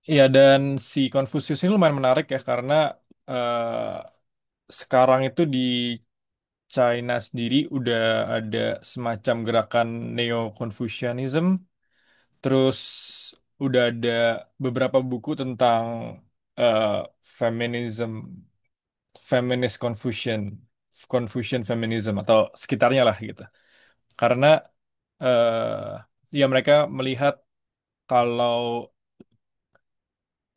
Iya, dan si Konfusius ini lumayan menarik ya karena sekarang itu di China sendiri udah ada semacam gerakan Neo-Confucianism, terus udah ada beberapa buku tentang eh, feminism, feminist Confucian feminism atau sekitarnya lah gitu. Karena ya mereka melihat kalau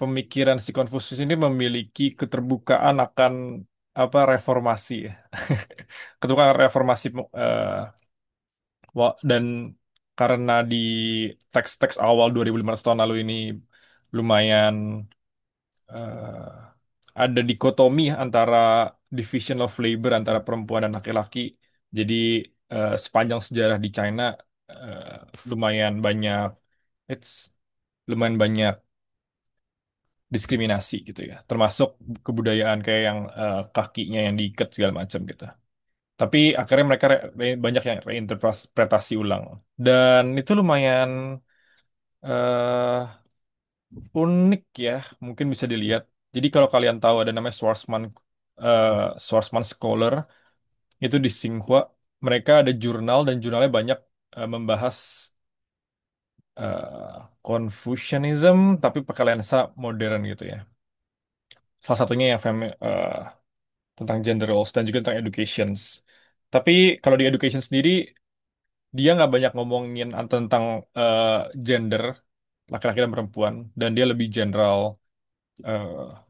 pemikiran si Konfusius ini memiliki keterbukaan akan apa reformasi ya. Keterbukaan reformasi dan karena di teks-teks awal 2500 tahun lalu ini lumayan eh, ada dikotomi antara division of labor antara perempuan dan laki-laki. Jadi sepanjang sejarah di China eh, lumayan banyak it's lumayan banyak diskriminasi gitu ya, termasuk kebudayaan kayak yang kakinya yang diikat segala macam gitu. Tapi akhirnya mereka banyak yang reinterpretasi ulang dan itu lumayan eh unik ya, mungkin bisa dilihat. Jadi kalau kalian tahu ada namanya eh, Schwarzman Scholar itu di Tsinghua, mereka ada jurnal dan jurnalnya banyak membahas Confucianism tapi pakai lensa modern gitu ya. Salah satunya yang tentang gender roles dan juga tentang educations. Tapi kalau di education sendiri, dia nggak banyak ngomongin tentang eh, gender, laki-laki dan perempuan, dan dia lebih general. eh,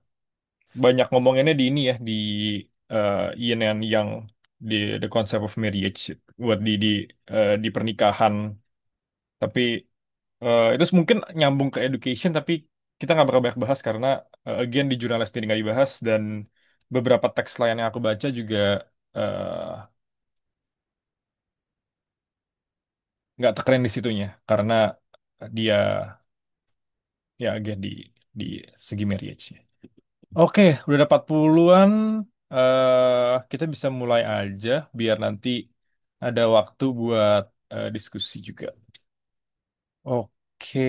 Banyak ngomonginnya di ini ya, di yin and yang, di the concept of marriage, buat di pernikahan. Tapi itu mungkin nyambung ke education, tapi kita nggak bakal banyak bahas karena again di jurnalis sendiri nggak dibahas dan beberapa teks lain yang aku baca juga eh, nggak tekanin di situnya karena dia ya again di segi marriage-nya. Oke, udah dapat puluhan. Kita bisa mulai aja biar nanti ada waktu buat diskusi juga. Oke.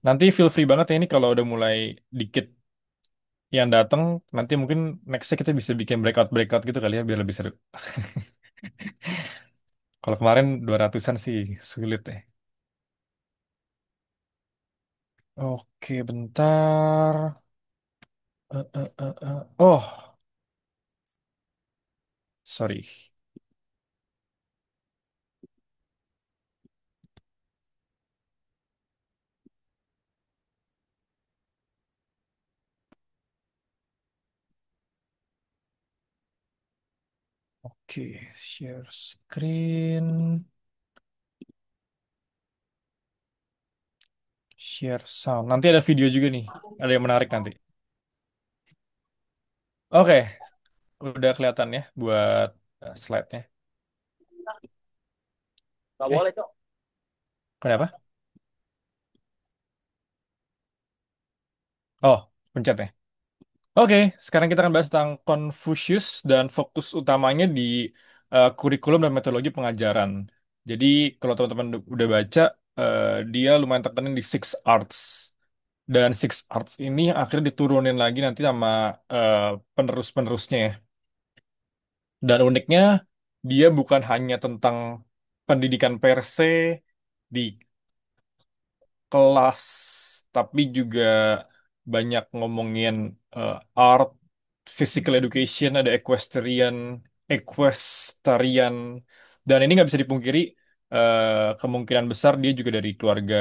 Nanti feel free banget ya ini kalau udah mulai dikit yang datang, nanti mungkin nextnya kita bisa bikin breakout-breakout gitu kali ya biar lebih seru. Kalau kemarin 200-an sih sulit ya. Oke, bentar. Oh, sorry. Oke, share screen, share sound. Nanti ada video juga nih. Ada yang menarik nanti. Oke, udah kelihatan ya buat slide-nya. Nggak Eh, boleh, Cok. kenapa? Oh, pencet ya. Oke, sekarang kita akan bahas tentang Confucius dan fokus utamanya di kurikulum dan metodologi pengajaran. Jadi, kalau teman-teman udah baca, dia lumayan tekenin di Six Arts. Dan Six Arts ini akhirnya diturunin lagi nanti sama eh, penerus-penerusnya ya. Dan uniknya, dia bukan hanya tentang pendidikan per se di kelas, tapi juga banyak ngomongin eh, art, physical education, ada equestrian, dan ini nggak bisa dipungkiri kemungkinan besar dia juga dari keluarga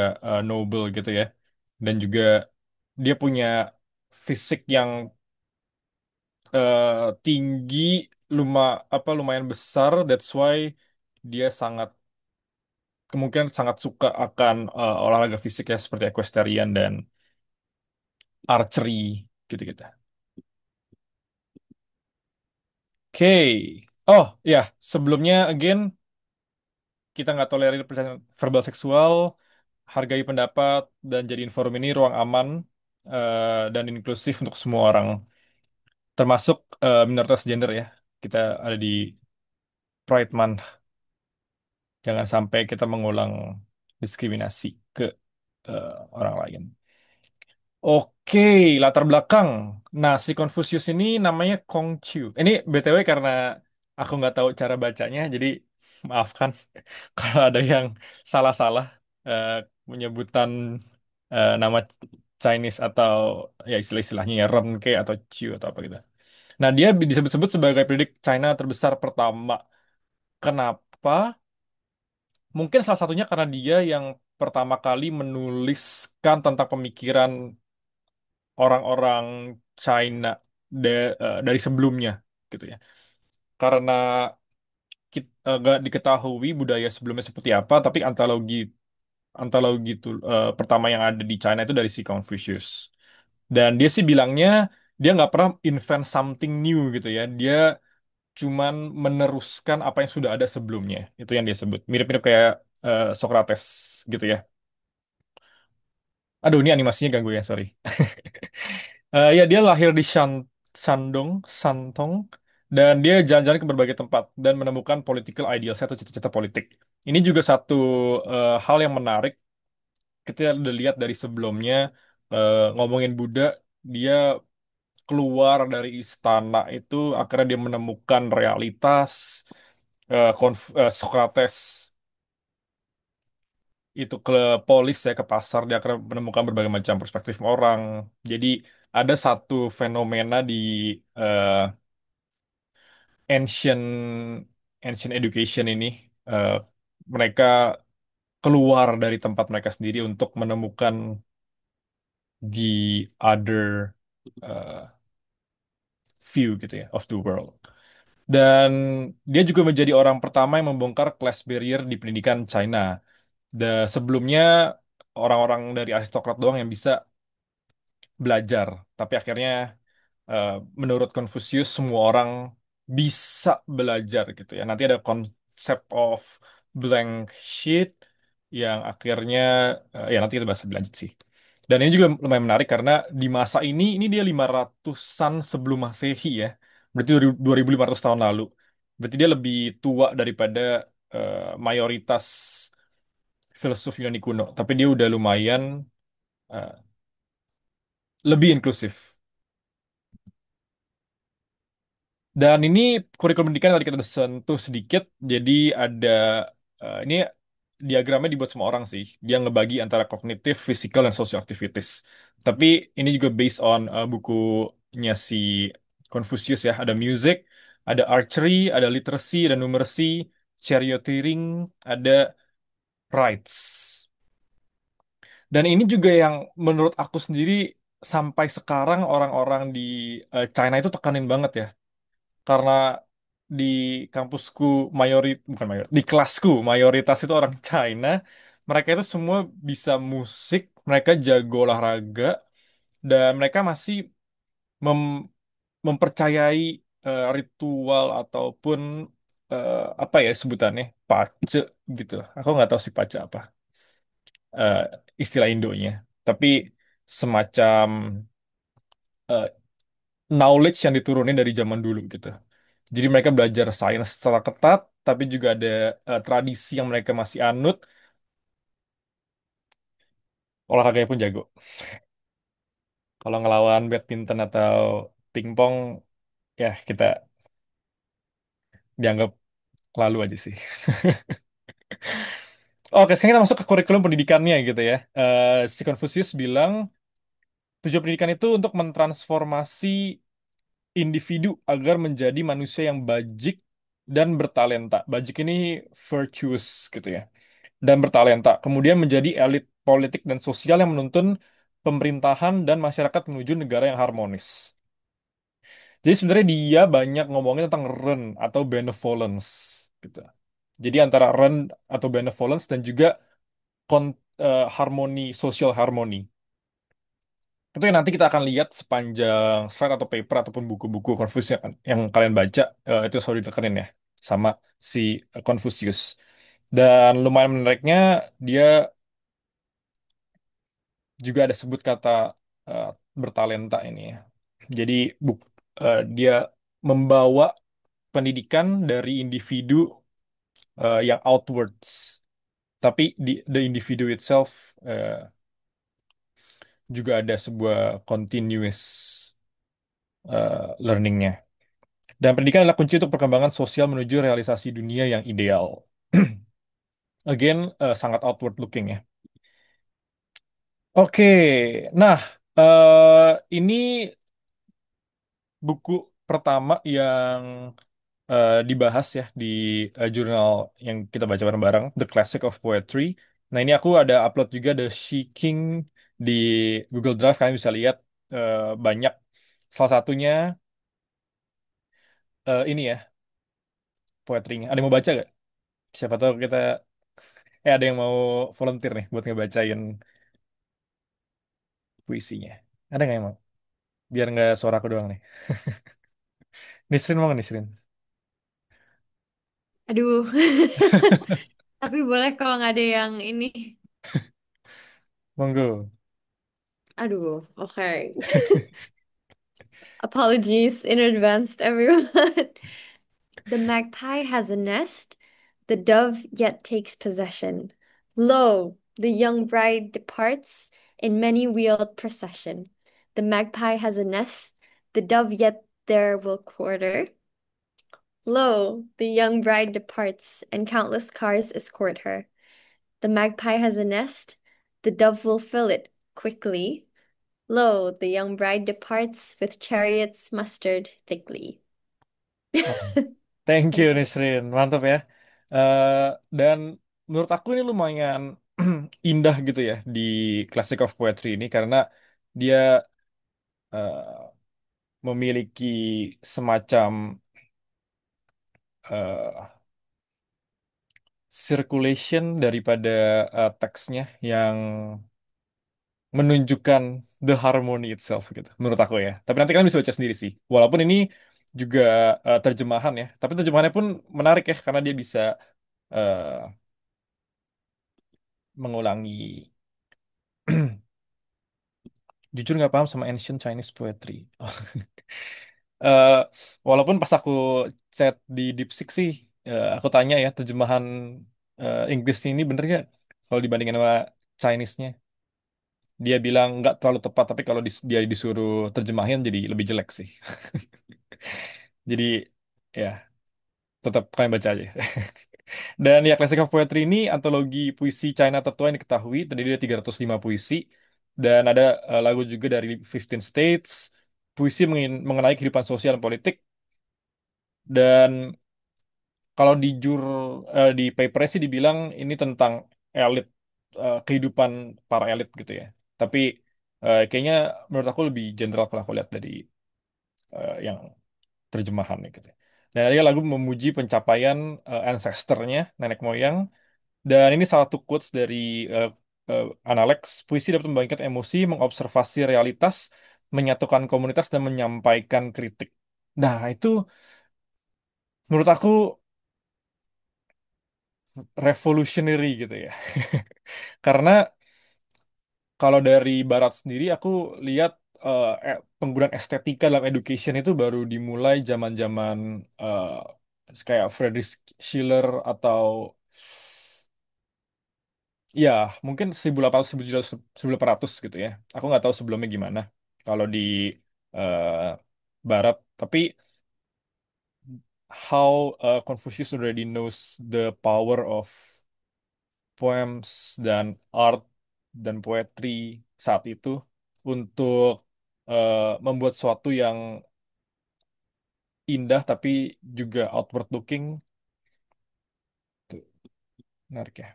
noble gitu ya, dan juga dia punya fisik yang tinggi, lumayan besar, that's why dia kemungkinan sangat suka akan olahraga fisik ya seperti equestrian dan archery gitu-gitu. Oke. Oh ya, sebelumnya again kita nggak tolerir pelecehan verbal seksual, hargai pendapat dan jadiin forum ini ruang aman dan inklusif untuk semua orang, termasuk minoritas gender ya. Kita ada di Pride Month, jangan sampai kita mengulang diskriminasi ke orang lain. Oke, latar belakang. Nah, si Confucius ini namanya Kongcu. Ini BTW karena aku nggak tahu cara bacanya, jadi maafkan kalau ada yang salah-salah eh, penyebutan nama Chinese atau ya istilah-istilahnya ya Renke atau Chu atau apa gitu. Nah, dia disebut-sebut sebagai pendidik China terbesar pertama. Kenapa? Mungkin salah satunya karena dia yang pertama kali menuliskan tentang pemikiran orang-orang China dari sebelumnya gitu ya. Karena gak diketahui budaya sebelumnya seperti apa, tapi antologi itu pertama yang ada di China itu dari si Confucius. Dan dia sih bilangnya dia nggak pernah invent something new gitu ya. Dia cuman meneruskan apa yang sudah ada sebelumnya. Itu yang dia sebut. Mirip-mirip kayak Socrates gitu ya. Aduh, ini animasinya ganggu ya, sorry. Ya, dia lahir di Shandong, Santong, dan dia jalan-jalan ke berbagai tempat dan menemukan political ideals atau cita-cita politik. Ini juga satu hal yang menarik kita udah lihat dari sebelumnya ngomongin Buddha, dia keluar dari istana itu akhirnya dia menemukan realitas. Socrates itu ke polis ya ke pasar dia akhirnya menemukan berbagai macam perspektif orang. Jadi ada satu fenomena di eh, ancient ancient education ini eh, mereka keluar dari tempat mereka sendiri untuk menemukan the other eh, view gitu ya of the world. Dan dia juga menjadi orang pertama yang membongkar class barrier di pendidikan China. Sebelumnya orang-orang dari aristokrat doang yang bisa belajar, tapi akhirnya eh, menurut Confucius semua orang bisa belajar gitu ya. Nanti ada konsep of blank sheet yang akhirnya ya nanti kita bahas lebih lanjut sih. Dan ini juga lumayan menarik karena di masa ini dia 500-an sebelum Masehi ya. Berarti 2500 tahun lalu. Berarti dia lebih tua daripada mayoritas filsuf Yunani kuno, tapi dia udah lumayan eh, lebih inklusif. Dan ini kurikulum pendidikan tadi kita udah sentuh sedikit, jadi ada ini diagramnya dibuat semua orang sih. Dia ngebagi antara kognitif, fisikal, dan social activities. Tapi ini juga based on bukunya si Confucius ya. Ada music, ada archery, ada literacy, ada numeracy, charioteering, ada rights. Dan ini juga yang menurut aku sendiri sampai sekarang orang-orang di China itu tekanin banget ya. Karena di kampusku bukan di kelasku mayoritas itu orang China. Mereka itu semua bisa musik, mereka jago olahraga, dan mereka masih mem- mempercayai ritual ataupun apa ya sebutannya pace gitu. Aku nggak tahu sih pace apa eh, istilah Indonya. Tapi semacam eh, knowledge yang diturunin dari zaman dulu gitu. Jadi mereka belajar sains secara ketat, tapi juga ada tradisi yang mereka masih anut, olahraganya pun jago. Kalau ngelawan badminton atau pingpong, ya kita dianggap lalu aja sih. Oke, sekarang kita masuk ke kurikulum pendidikannya gitu ya. Si Confucius bilang, tujuan pendidikan itu untuk mentransformasi individu agar menjadi manusia yang bajik dan bertalenta. Bajik ini virtuous gitu ya. Dan bertalenta. Kemudian menjadi elit politik dan sosial yang menuntun pemerintahan dan masyarakat menuju negara yang harmonis. Jadi sebenarnya dia banyak ngomongin tentang Ren atau benevolence gitu. Jadi antara Ren atau benevolence dan juga harmoni, social harmony. Itu yang nanti kita akan lihat sepanjang slide atau paper ataupun buku-buku Confucius yang kalian baca itu selalu ditekenin ya sama si Confucius. Dan lumayan menariknya dia juga ada sebut kata eh, bertalenta ini ya. Jadi dia membawa pendidikan dari individu yang outwards, tapi the individu itself. juga ada sebuah continuous learningnya. Dan pendidikan adalah kunci untuk perkembangan sosial menuju realisasi dunia yang ideal. Again, sangat outward looking ya. Oke, nah ini buku pertama yang dibahas ya di jurnal yang kita baca bareng-bareng, The Classic of Poetry. Nah ini aku ada upload juga The She King di Google Drive, kalian bisa lihat banyak. Salah satunya ini ya, poetrinya. Ada yang mau baca gak? Siapa tahu kita, ada yang mau volunteer nih buat ngebacain puisinya. Ada nggak yang mau? Biar nggak suara aku doang nih. Nisrin mau nggak Nisrin? Aduh. Tapi boleh kalau nggak ada yang ini. Monggo. Aduh, oke. Apologies in advance, everyone. The magpie has a nest, the dove yet takes possession. Lo, the young bride departs in many wheeled procession. The magpie has a nest, the dove yet there will quarter. Lo, the young bride departs, and countless cars escort her. The magpie has a nest, the dove will fill it quickly. Lo, the young bride departs with chariots mustered thickly. Oh, thank you Thank you. Nisrin, mantap ya. Eh, dan menurut aku ini lumayan indah gitu ya di Classic of Poetry ini karena dia eh, memiliki semacam eh, circulation daripada teksnya yang menunjukkan the harmony itself gitu menurut aku ya. Tapi nanti kalian bisa baca sendiri sih. Walaupun ini juga terjemahan ya, tapi terjemahannya pun menarik ya karena dia bisa eh, mengulangi. Jujur nggak paham sama ancient Chinese poetry. Eh, Walaupun pas aku chat di DeepSeek sih, aku tanya ya terjemahan Inggris ini bener nggak kalau dibandingin sama Chinese-nya. Dia bilang nggak terlalu tepat, tapi kalau dia disuruh terjemahin jadi lebih jelek sih. Jadi ya tetap kalian baca aja. Dan ya Classic of Poetry ini antologi puisi China tertua yang diketahui, terdiri dari 305 puisi. Dan ada lagu juga dari 15 States, puisi mengenai kehidupan sosial dan politik. Dan kalau di paper sih dibilang ini tentang elit, kehidupan para elit gitu ya. Tapi kayaknya menurut aku lebih general kalau aku lihat dari yang terjemahannya gitu. Dan ada lagu memuji pencapaian ancestornya, nenek moyang. Dan ini salah satu quotes dari uh, Analex, puisi dapat membangkitkan emosi, mengobservasi realitas, menyatukan komunitas, dan menyampaikan kritik. Nah, itu menurut aku revolutionary gitu ya. Karena kalau dari Barat sendiri, aku lihat penggunaan estetika dalam education itu baru dimulai zaman-zaman kayak Friedrich Schiller atau ya, mungkin 1800 1800 gitu ya. Aku nggak tahu sebelumnya gimana kalau di eh, Barat. Tapi how Confucius already knows the power of poems dan art dan poetry saat itu untuk membuat sesuatu yang indah tapi juga outward looking. Tuh, menarik ya.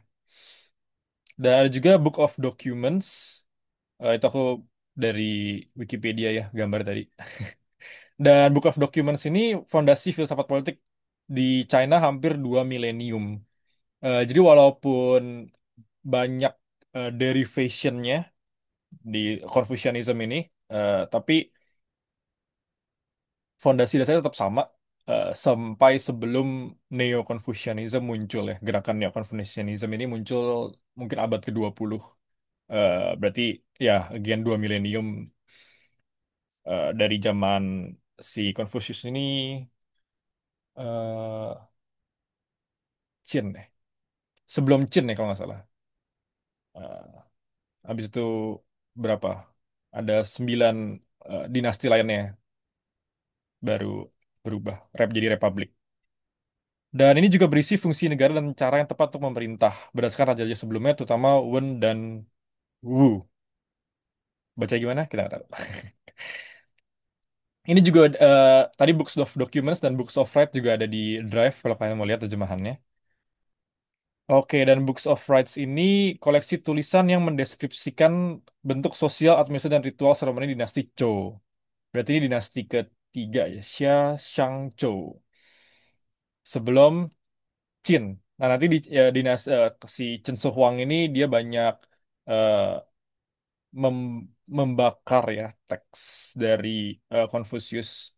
Dan ada juga Book of Documents. Itu aku dari Wikipedia ya, gambar tadi. Dan Book of Documents ini fondasi filsafat politik di China hampir 2 milenium. Jadi walaupun banyak derivationnya di Confucianism ini, tapi fondasi dasarnya tetap sama sampai sebelum Neo-Confucianism muncul ya. Gerakan Neo-Confucianism ini muncul mungkin abad ke-20. Berarti ya, again 2 milenium dari zaman si Confucius ini eh Qin ya. Sebelum Qin ya kalau nggak salah. Eh, Habis itu berapa? ada 9 dinasti lainnya baru berubah, jadi republik. Dan ini juga berisi fungsi negara dan cara yang tepat untuk memerintah berdasarkan raja-raja sebelumnya, terutama Wen dan Wu. Baca gimana? Kita nggak tahu. Ini juga tadi Books of Documents dan Books of Rights juga ada di Drive kalau kalian mau lihat terjemahannya. Oke, dan Books of Rights ini koleksi tulisan yang mendeskripsikan bentuk sosial, administrasi, dan ritual seremoni dinasti Zhou. Berarti ini dinasti ketiga ya, Xia Shangzhou. Sebelum Qin. Nah, nanti di si Chen Huang ini dia banyak eh, membakar ya teks dari Confucius.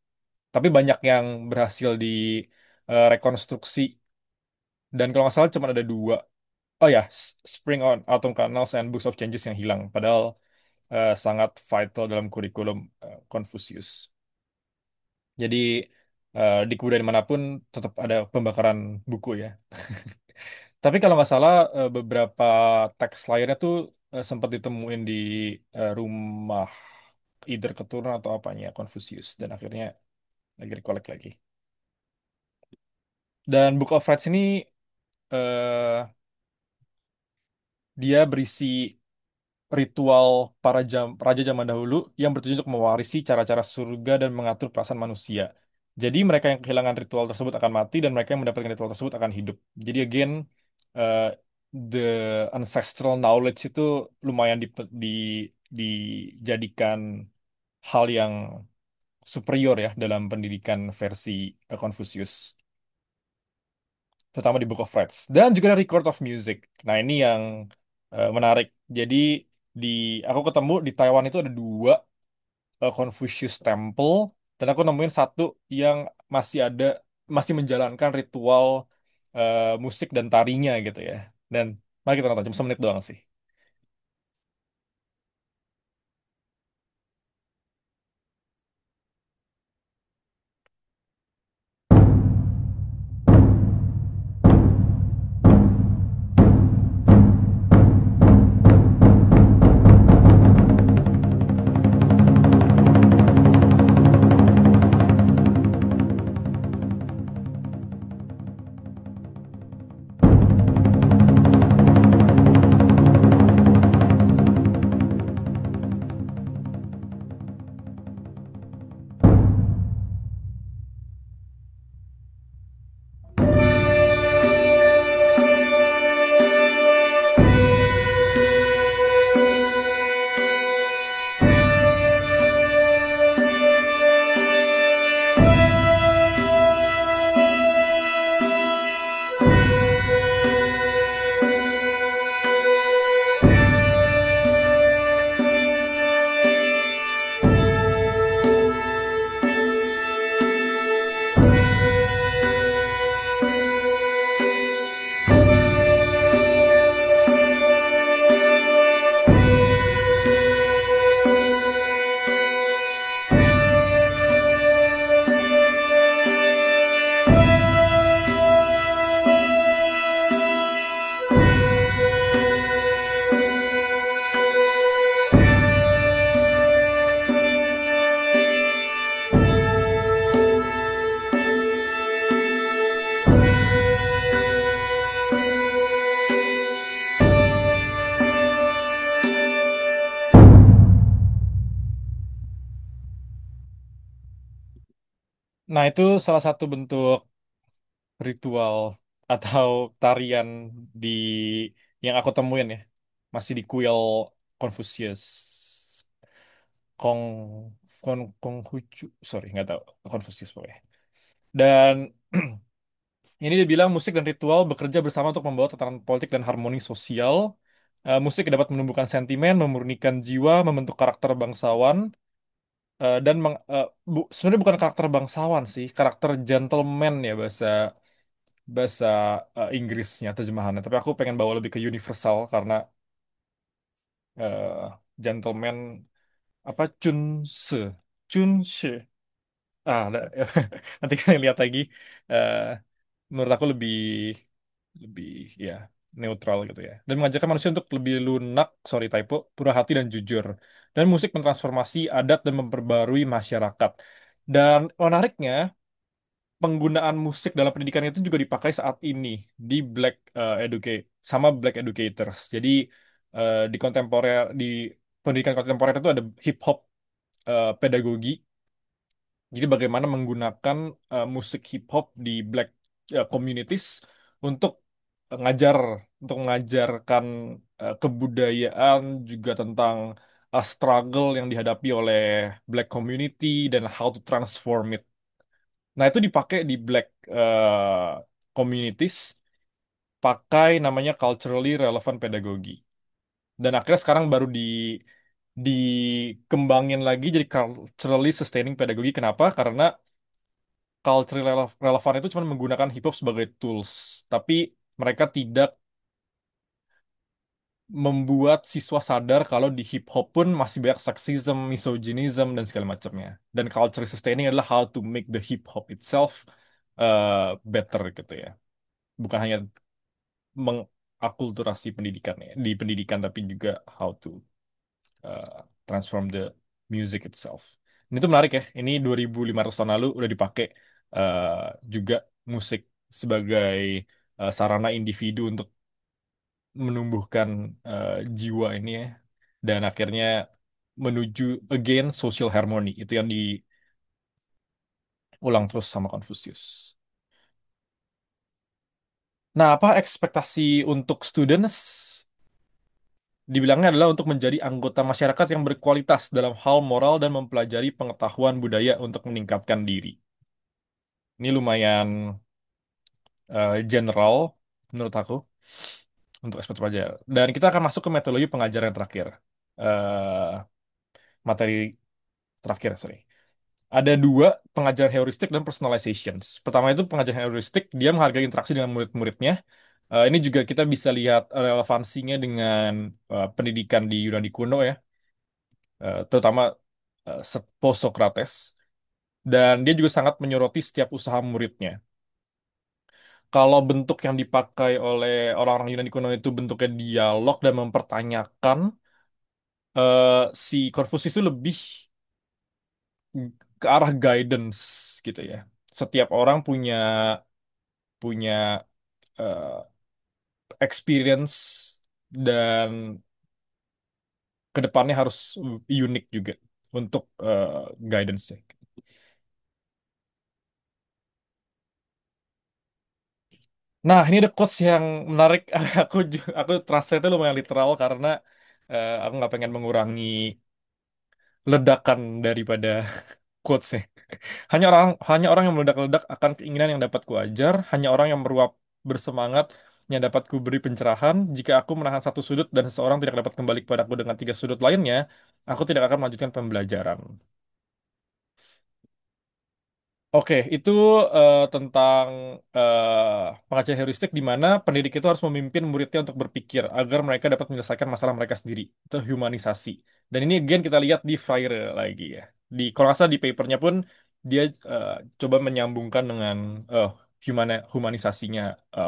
Tapi banyak yang berhasil di rekonstruksi. Dan kalau nggak salah cuma ada dua. Oh ya, Spring on Autumn Canals and Books of Changes yang hilang. Padahal sangat vital dalam kurikulum Confucius. Jadi di kebudayaan manapun tetap ada pembakaran buku ya. Tapi kalau nggak salah beberapa teks lainnya tuh sempat ditemuin di rumah either keturunan atau apanya Confucius dan akhirnya lagi collect lagi. Dan Book of Rights ini eh, dia berisi ritual para raja zaman dahulu yang bertujuan untuk mewarisi cara-cara surga dan mengatur perasaan manusia. Jadi mereka yang kehilangan ritual tersebut akan mati dan mereka yang mendapatkan ritual tersebut akan hidup. Jadi again, eh, the ancestral knowledge itu lumayan dijadikan hal yang superior ya dalam pendidikan versi Confucius, terutama di Book of Rights. Dan juga ada Record of Music. Nah ini yang menarik. Jadi di aku ketemu di Taiwan itu ada dua Confucius Temple dan aku nemuin satu yang ada masih menjalankan ritual musik dan tarinya gitu ya. Dan mari kita nonton cuma semenit doang sih. Nah itu salah satu bentuk ritual atau tarian di yang aku temuin ya. Masih di kuil Confucius. Kong Konghucu, sorry nggak tahu Confucius pokoknya. Dan ini dia bilang musik dan ritual bekerja bersama untuk membawa tatanan politik dan harmoni sosial. Musik dapat menumbuhkan sentimen, memurnikan jiwa, membentuk karakter bangsawan, dan sebenarnya bukan karakter bangsawan sih, karakter gentleman ya bahasa bahasa Inggrisnya terjemahannya. Tapi aku pengen bawa lebih ke universal karena gentleman apa Chunse, Chunse. Nanti kalian lihat lagi. Eh, Menurut aku lebih lebih ya. neutral gitu ya. Dan mengajarkan manusia untuk lebih lunak, sorry typo, pura hati dan jujur. Dan musik mentransformasi adat dan memperbarui masyarakat. Dan menariknya, penggunaan musik dalam pendidikan itu juga dipakai saat ini di Educate sama Black Educators. Jadi di kontemporer di pendidikan kontemporer itu ada hip hop pedagogi. Jadi bagaimana menggunakan musik hip hop di Black communities untuk ngajar untuk mengajarkan kebudayaan juga tentang struggle yang dihadapi oleh Black community dan how to transform it. Nah, itu dipakai di Black communities, pakai namanya culturally relevant pedagogy. Dan akhirnya sekarang baru dikembangin lagi jadi culturally sustaining pedagogy. Kenapa? Karena culturally relevan itu cuma menggunakan hip hop sebagai tools, tapi mereka tidak membuat siswa sadar kalau di hip hop pun masih banyak sexism, misogynism, dan segala macamnya. Dan culture sustaining adalah how to make the hip hop itself better gitu ya. Bukan hanya mengakulturasi pendidikan ya, di pendidikan tapi juga how to uh, transform the music itself. Ini tuh menarik ya. Ini 2500 tahun lalu udah dipakai uh, juga musik sebagai sarana individu untuk menumbuhkan jiwa ini ya. Dan akhirnya menuju again social harmony. Itu yang diulang terus sama Confucius. Nah, apa ekspektasi untuk students? Dibilangnya adalah untuk menjadi anggota masyarakat yang berkualitas dalam hal moral dan mempelajari pengetahuan budaya untuk meningkatkan diri. Ini lumayan general menurut aku untuk aspek pelajar. Dan kita akan masuk ke metodologi pengajaran yang terakhir. eh Materi terakhir, sorry. Ada dua, pengajaran heuristik dan personalizations. Pertama itu pengajaran heuristik, dia menghargai interaksi dengan murid-muridnya. Ini juga kita bisa lihat relevansinya dengan pendidikan di Yunani kuno ya, terutama post-Socrates. Dan dia juga sangat menyoroti setiap usaha muridnya. Kalau bentuk yang dipakai oleh orang-orang Yunani kuno itu bentuknya dialog dan mempertanyakan, si Confucius itu lebih ke arah guidance gitu ya. Setiap orang punya punya eh, experience dan kedepannya harus unik juga untuk guidance-nya. Nah, ini ada quotes yang menarik. Aku translate lumayan literal karena aku nggak pengen mengurangi ledakan daripada quotesnya. Hanya orang yang meledak-ledak akan keinginan yang dapat kuajar. Hanya orang yang meruap bersemangat yang dapat kuberi pencerahan. Jika aku menahan satu sudut dan seseorang tidak dapat kembali kepadaku dengan tiga sudut lainnya, aku tidak akan melanjutkan pembelajaran. Oke, itu tentang pengajaran heuristik di mana pendidik itu harus memimpin muridnya untuk berpikir agar mereka dapat menyelesaikan masalah mereka sendiri. Itu humanisasi. Dan ini again kita lihat di Freire lagi ya. Kalau nggak salah di papernya pun dia eh, coba menyambungkan dengan eh, humanisasinya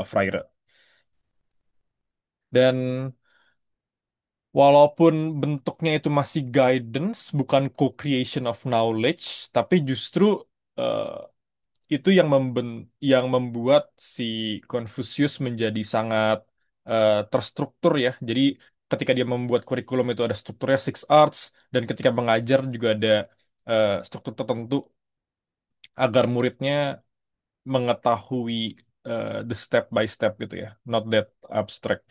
Freire. Dan walaupun bentuknya itu masih guidance, bukan co-creation of knowledge, tapi justru eh, itu yang membuat si Confucius menjadi sangat terstruktur ya. Jadi ketika dia membuat kurikulum itu ada strukturnya six arts dan ketika mengajar juga ada struktur tertentu agar muridnya mengetahui the step by step gitu ya. Not that abstract.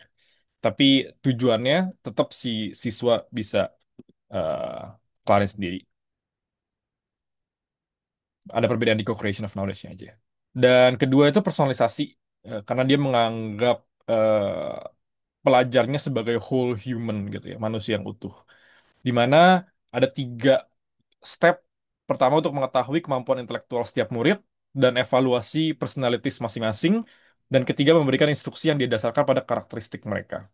Tapi tujuannya tetap si siswa bisa uh, kelarin sendiri. Ada perbedaan di co-creation of knowledge-nya aja. Dan kedua itu personalisasi, karena dia menganggap eh, pelajarnya sebagai whole human gitu ya, manusia yang utuh. Di mana ada tiga step. Pertama untuk mengetahui kemampuan intelektual setiap murid dan evaluasi personalities masing-masing. Dan ketiga memberikan instruksi yang didasarkan pada karakteristik mereka.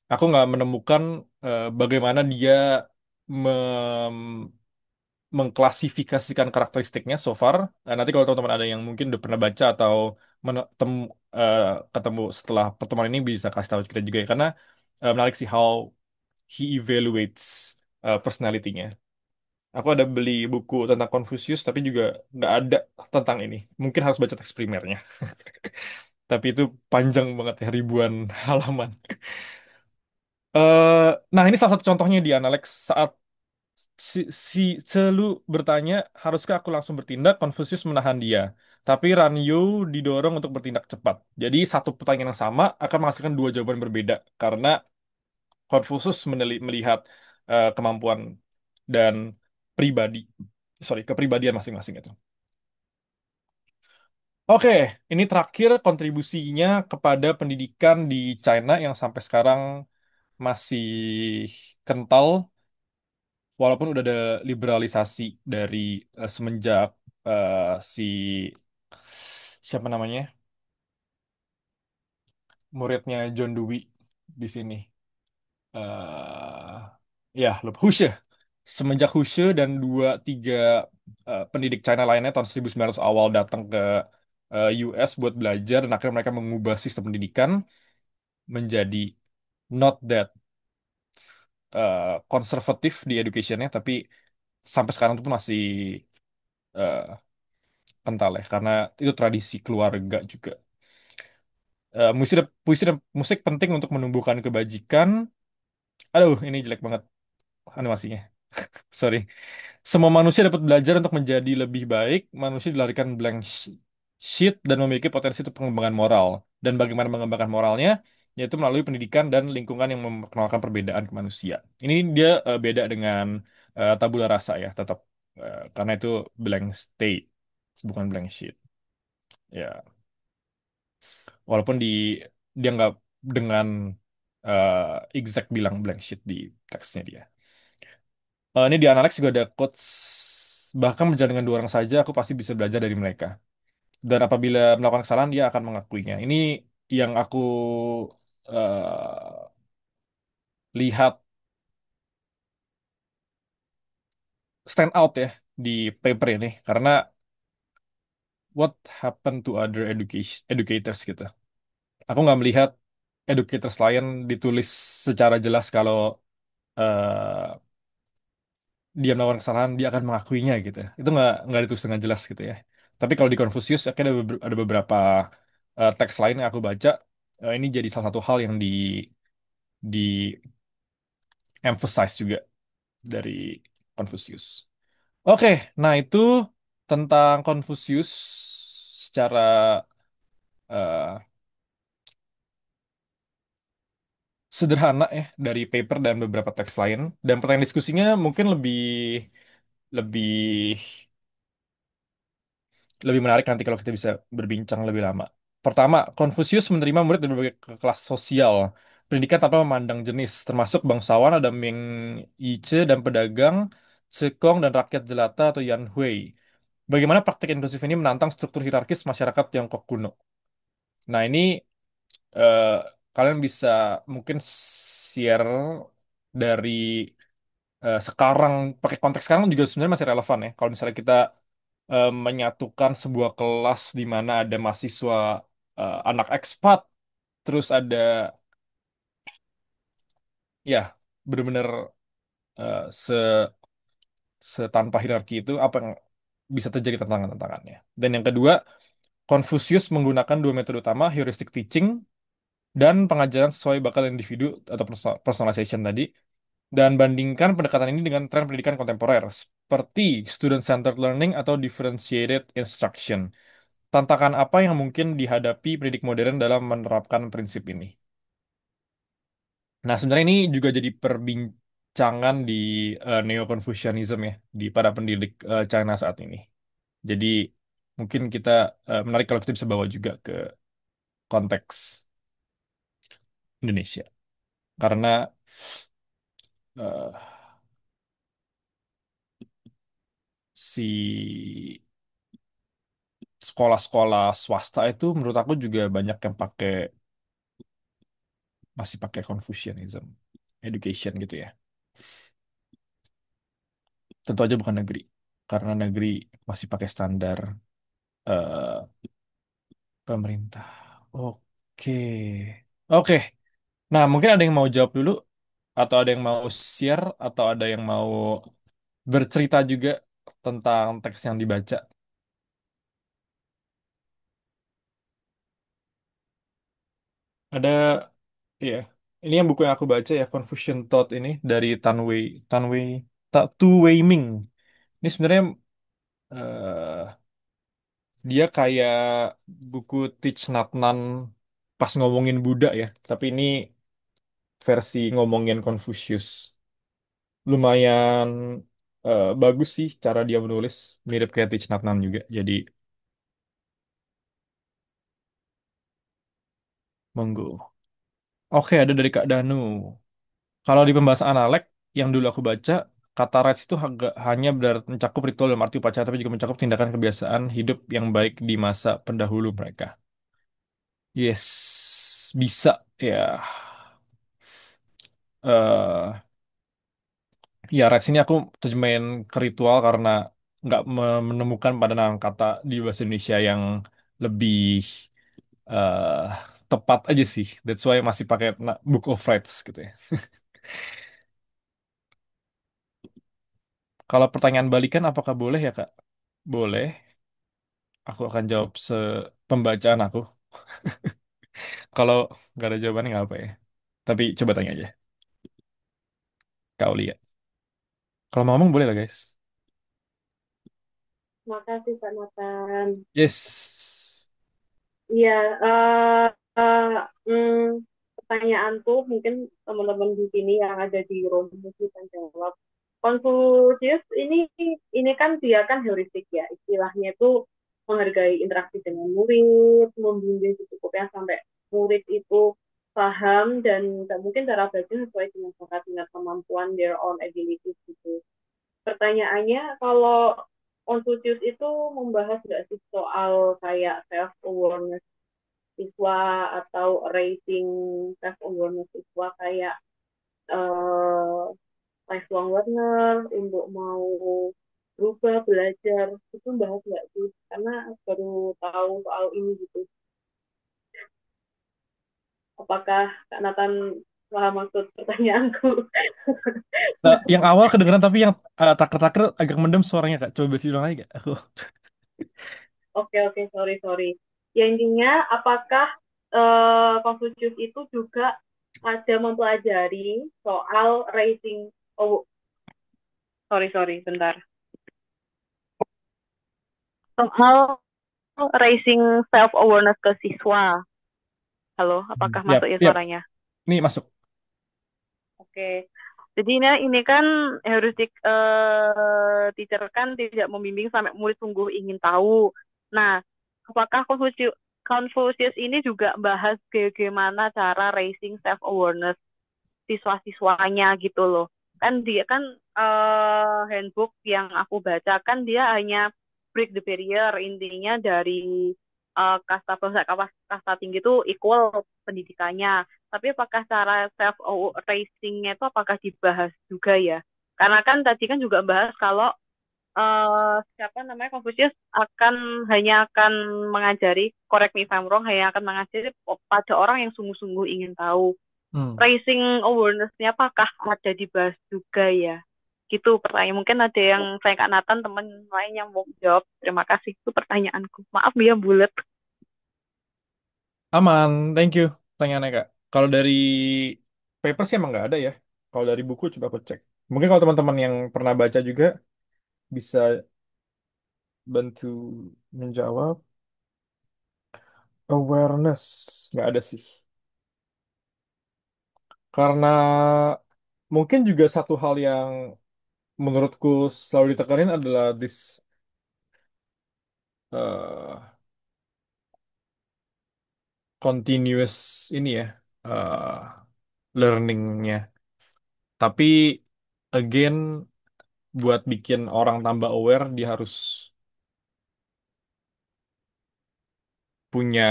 Aku nggak menemukan bagaimana dia mengklasifikasikan karakteristiknya so far. Nanti kalau teman-teman ada yang mungkin udah pernah baca atau eh, ketemu setelah pertemuan ini bisa kasih tahu kita juga ya, karena menarik sih how he evaluates personality-nya. Aku ada beli buku tentang Confucius, tapi juga nggak ada tentang ini. Mungkin harus baca teks primernya. Tapi itu panjang banget ya, ribuan halaman. eh nah, ini salah satu contohnya di Analek saat si, si Celu bertanya, haruskah aku langsung bertindak? Confucius menahan dia. Tapi Ranyu didorong untuk bertindak cepat. Jadi satu pertanyaan yang sama akan menghasilkan dua jawaban berbeda karena Confucius melihat kemampuan dan pribadi, kepribadian masing-masing itu. Oke, ini terakhir kontribusinya kepada pendidikan di China yang sampai sekarang masih kental, walaupun udah ada liberalisasi dari semenjak si siapa namanya muridnya John Dewey di sini. Ya, lupa Hushe. Semenjak Hushe dan dua tiga pendidik China lainnya tahun 1900 awal datang ke US buat belajar dan akhirnya mereka mengubah sistem pendidikan menjadi not that konservatif di educationnya, tapi sampai sekarang itu pun masih eh, kental ya, karena itu tradisi keluarga juga. Puisi dan musik penting untuk menumbuhkan kebajikan. Aduh, ini jelek banget animasinya. Sorry. Semua manusia dapat belajar untuk menjadi lebih baik. Manusia dilarikan blank sheet dan memiliki potensi untuk pengembangan moral. Dan bagaimana mengembangkan moralnya? Yaitu melalui pendidikan dan lingkungan yang memperkenalkan perbedaan ke manusia. Ini dia beda dengan tabula rasa ya, tetap karena itu blank state, bukan blank sheet. Ya, walaupun dia nggak dengan exact bilang blank sheet di teksnya dia. Ini di Analytics juga ada quotes, bahkan berjalan dengan dua orang saja aku pasti bisa belajar dari mereka. Dan apabila melakukan kesalahan dia akan mengakuinya. Ini yang aku eh, lihat stand out ya di paper ini, karena what happened to other educators gitu. Aku nggak melihat educators lain ditulis secara jelas kalau eh, dia melakukan kesalahan dia akan mengakuinya gitu. Itu nggak ditulis dengan jelas gitu ya. Tapi kalau di Confucius akhirnya ada beberapa teks lain yang aku baca. Ini jadi salah satu hal yang di emphasize juga dari Confucius. Oke, nah itu tentang Confucius secara eh, sederhana ya dari paper dan beberapa teks lain. Dan pertanyaan diskusinya mungkin lebih lebih lebih menarik nanti kalau kita bisa berbincang lebih lama. Pertama, Konfusius menerima murid dari berbagai kelas sosial, pendidikan tanpa memandang jenis, termasuk bangsawan ada Ming Yiche dan pedagang, Cekong dan rakyat jelata atau Yan Hui. Bagaimana praktik inklusif ini menantang struktur hierarkis masyarakat Tiongkok kuno? Nah, ini eh, kalian bisa mungkin share dari sekarang, pakai konteks sekarang juga sebenarnya masih relevan ya. Kalau misalnya kita menyatukan sebuah kelas di mana ada mahasiswa anak ekspat, terus ada ya benar-benar se setanpa hierarki itu apa yang bisa terjadi tantangan-tantangannya. Dan yang kedua, Confucius menggunakan dua metode utama, heuristic teaching dan pengajaran sesuai bakat individu atau personalization tadi. Dan bandingkan pendekatan ini dengan tren pendidikan kontemporer seperti student-centered learning atau differentiated instruction. Tantangan apa yang mungkin dihadapi pendidik modern dalam menerapkan prinsip ini? Nah, sebenarnya ini juga jadi perbincangan di Neo-Confucianism ya, di para pendidik China saat ini. Jadi, mungkin kita menarik kalau kita bisa bawa juga ke konteks Indonesia. Karena eh, si sekolah-sekolah swasta itu menurut aku juga banyak yang masih pakai Confucianism education gitu ya. Tentu aja bukan negeri, karena negeri masih pakai standar eh, Pemerintah. Oke. Oke. Nah, mungkin ada yang mau jawab dulu, atau ada yang mau share, atau ada yang mau bercerita juga tentang teks yang dibaca. Ada, ya. Ini yang buku yang aku baca ya, Confucian Thought ini dari Tu Wei Ming. Ini sebenarnya dia kayak buku Thich Nhat Hanh pas ngomongin Buddha ya, tapi ini versi ngomongin Confucius. Lumayan bagus sih cara dia menulis, mirip kayak Thich Nhat Hanh juga. Jadi monggo. Oke, ada dari Kak Danu. Kalau di pembahasan analek yang dulu aku baca, kata rights itu hanya mencakup ritual dalam arti upacara, tapi juga mencakup tindakan kebiasaan hidup yang baik di masa pendahulu mereka. Yes, bisa ya. eh Ya, rights ini aku terjemahin ke ritual karena nggak menemukan padanan kata di bahasa Indonesia yang lebih eh tepat aja sih. That's why masih pakai Book of Rights gitu ya. Kalau pertanyaan balikan, apakah boleh ya, Kak? Boleh. Aku akan jawab sepembacaan aku. Kalau nggak ada jawabannya nggak apa ya. Tapi coba tanya aja. Kau lihat. Kalau mau ngomong boleh lah, guys. Makasih Kak Nathan. Yes. Iya, eh eh, hmm, pertanyaanku mungkin teman-teman di sini yang ada di room bisa jawab. Confucius ini kan dia kan heuristik ya, istilahnya itu menghargai interaksi dengan murid, membimbing secukupnya sampai murid itu paham dan nggak mungkin cara belajar sesuai dengan bakat dengan kemampuan their own abilities gitu. Pertanyaannya, kalau Confucius itu membahas nggak sih soal kayak self awareness siswa atau raising self awareness siswa kayak eh, lifelong learner untuk mau berubah belajar itu bahas nggak sih? Karena baru tahu soal ini gitu. Apakah Kak Nathan paham maksud pertanyaanku? Yang awal kedengeran tapi yang taker-taker agak mendem suaranya, Kak. Coba bahasa ulang lagi, Kak. Aku. Oke oke sorry sorry. Ya intinya apakah Confucius itu juga ada mempelajari soal raising oh sorry sorry bentar soal raising self awareness ke siswa. Halo, apakah Yap, masuk ya yap. suaranya? Ini masuk. Oke. Jadi ini kan heuristik teacher kan tidak membimbing sampai murid sungguh ingin tahu. Nah, apakah Confucius ini juga bahas bagaimana cara raising self awareness siswa-siswanya gitu loh. Kan dia kan handbook yang aku baca kan dia hanya break the barrier intinya dari kasta bangsa kasta tinggi itu equal pendidikannya. Tapi apakah cara self raisingnya itu apakah dibahas juga ya? Karena kan tadi kan juga bahas kalau siapa namanya Confucius hanya akan mengajari, correct me if I'm wrong, hanya akan mengajari pada orang yang sungguh-sungguh ingin tahu Hmm. raising awareness-nya apakah ada dibahas juga ya? Gitu pertanyaan. Mungkin ada yang saya Kak Nathan, teman lain yang mau jawab. Terima kasih. Itu pertanyaanku. Maaf dia bulat. Aman, thank you. Pertanyaannya, Kak. Kalau dari paper sih emang nggak ada ya. Kalau dari buku coba aku cek. Mungkin kalau teman-teman yang pernah baca juga bisa bantu menjawab. Awareness. Nggak ada sih. Karena mungkin juga satu hal yang menurutku selalu ditekanin adalah uh, continuous ini ya, learningnya. Tapi again, buat bikin orang tambah aware, dia harus punya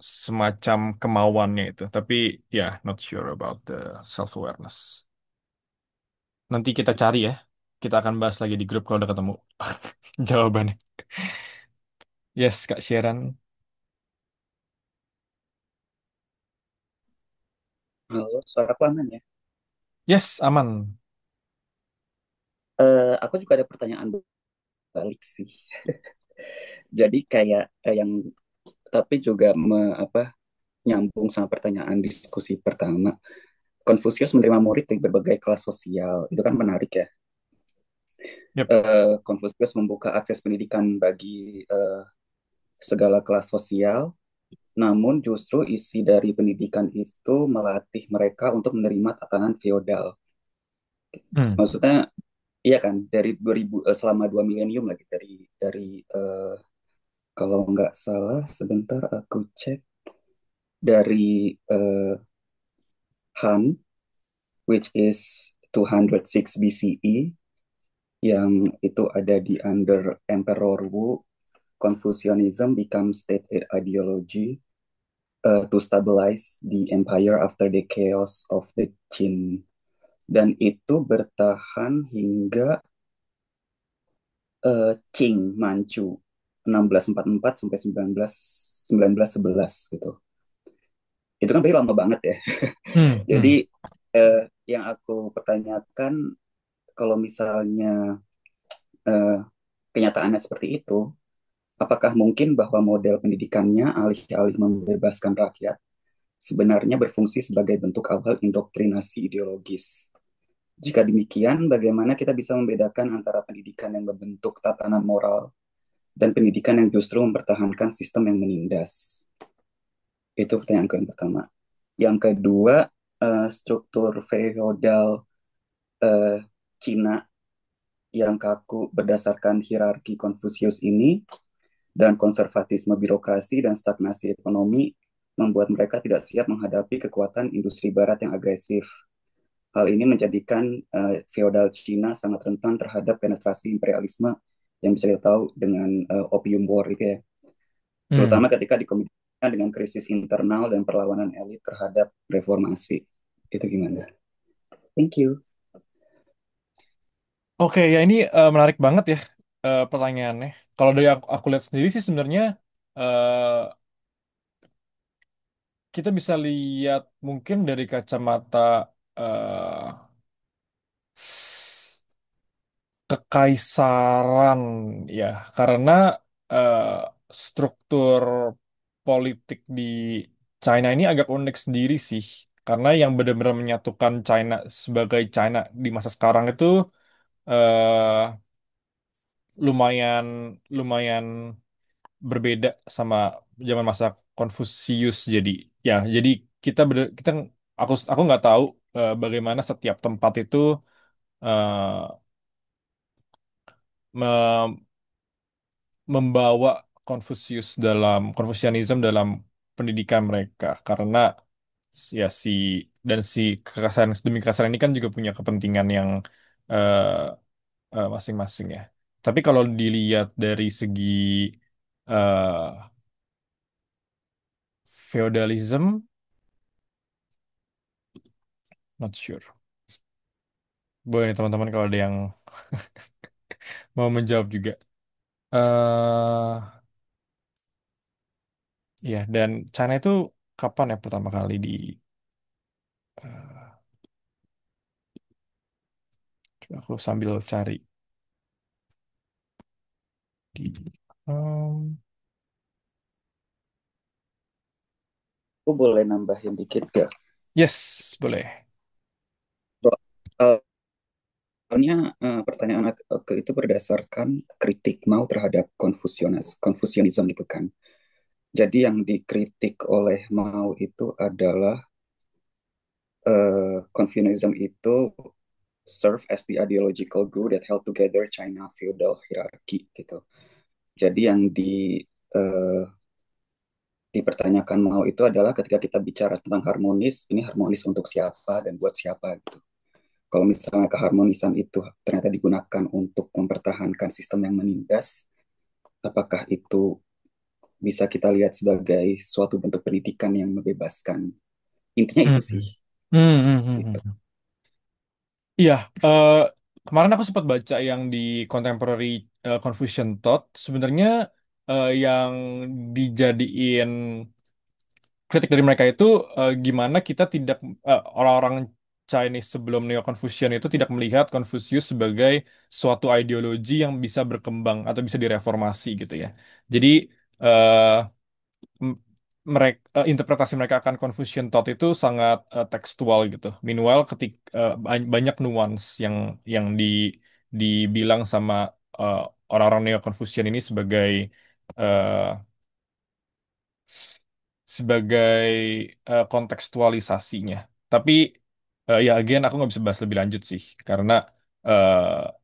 semacam kemauannya itu. Tapi ya, not sure about the self-awareness. Nanti kita cari ya. Kita akan bahas lagi di grup kalau udah ketemu jawabannya. Yes, Kak Sharon. Halo, suaraku aman ya? Yes, aman. Aku juga ada pertanyaan balik sih. Jadi kayak yang tapi juga nyambung sama pertanyaan diskusi pertama. Konfusius menerima murid dari berbagai kelas sosial. Itu kan menarik ya. Yep. Konfusius membuka akses pendidikan bagi segala kelas sosial, namun justru isi dari pendidikan itu melatih mereka untuk menerima tatanan feodal. Hmm. Maksudnya iya kan dari 2000 selama 2 milenium lagi dari kalau nggak salah sebentar aku cek dari Han which is 206 BCE yang itu ada di under Emperor Wu. Confucianism becomes state ideology to stabilize the empire after the chaos of the Qin, dan itu bertahan hingga Qing Manchu 1644 sampai 1911 gitu. Itu kan berarti lama banget ya. Hmm. Jadi Hmm. yang aku pertanyakan, kalau misalnya eh, kenyataannya seperti itu, apakah mungkin bahwa model pendidikannya alih-alih membebaskan rakyat sebenarnya berfungsi sebagai bentuk awal indoktrinasi ideologis? Jika demikian, bagaimana kita bisa membedakan antara pendidikan yang membentuk tatanan moral dan pendidikan yang justru mempertahankan sistem yang menindas? Itu pertanyaan yang pertama. Yang kedua, struktur feodal eh, Cina yang kaku berdasarkan hierarki Konfusius ini dan konservatisme birokrasi dan stagnasi ekonomi membuat mereka tidak siap menghadapi kekuatan industri barat yang agresif. Hal ini menjadikan feodal Cina sangat rentan terhadap penetrasi imperialisme yang bisa kita tahu dengan Opium War itu ya. Hmm. Terutama ketika dikombinasikan dengan krisis internal dan perlawanan elit terhadap reformasi. Itu gimana? Thank you. Oke, ya ini menarik banget ya pertanyaannya. Kalau dari aku lihat sendiri sih sebenarnya eh, kita bisa lihat mungkin dari kacamata eh, kekaisaran ya, karena eh, struktur politik di China ini agak unik sendiri sih. Karena yang benar-benar menyatukan China sebagai China di masa sekarang itu eh, lumayan lumayan berbeda sama zaman masa Konfusius. Jadi kita aku nggak tahu bagaimana setiap tempat itu eh, me- membawa Konfusianisme dalam pendidikan mereka, karena ya si kekerasan demi kekerasan ini kan juga punya kepentingan yang eh, masing-masing ya. Tapi kalau dilihat dari segi eh, feudalism, not sure. Boleh nih teman-teman kalau ada yang mau menjawab juga. Ya, dan China itu kapan ya pertama kali eh, aku sambil cari di um, Aku boleh nambahin dikit gak? yes, boleh. Soalnya pertanyaan aku itu berdasarkan kritik mau terhadap Konfusianisme gitu kan. Jadi yang dikritik oleh Mao itu adalah Confucianism itu serve as the ideological glue that held together China feudal hierarchy gitu. Jadi yang eh, dipertanyakan Mao itu adalah ketika kita bicara tentang harmonis, ini harmonis untuk siapa dan buat siapa gitu. Kalau misalnya keharmonisan itu ternyata digunakan untuk mempertahankan sistem yang menindas, apakah itu bisa kita lihat sebagai suatu bentuk pendidikan yang membebaskan? Intinya Hmm. itu sih. Gitu. Hmm. Iya, kemarin aku sempat baca yang di Contemporary Confucian Thought. Sebenarnya yang dijadiin kritik dari mereka itu gimana kita tidak orang-orang Chinese sebelum Neo-Confucian itu tidak melihat Confucius sebagai suatu ideologi yang bisa berkembang atau bisa direformasi gitu ya. Jadi mereka interpretasi mereka akan Confucian thought itu sangat tekstual gitu. Meanwhile banyak nuance yang dibilang sama eh, orang-orang Neo-Confucian ini eh, sebagai kontekstualisasinya. Tapi ya again aku nggak bisa bahas lebih lanjut sih karena eh,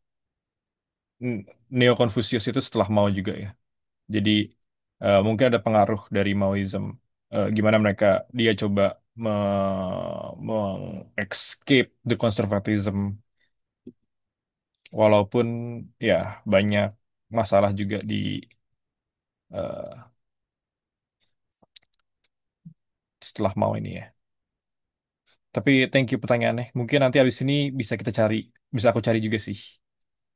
Neo-Confucius itu setelah Mao juga ya. Jadi mungkin ada pengaruh dari Maoism. Gimana dia coba escape the conservatism walaupun ya banyak masalah juga eh, setelah Mao ini ya. Tapi thank you pertanyaannya. Mungkin nanti habis ini bisa aku cari juga sih.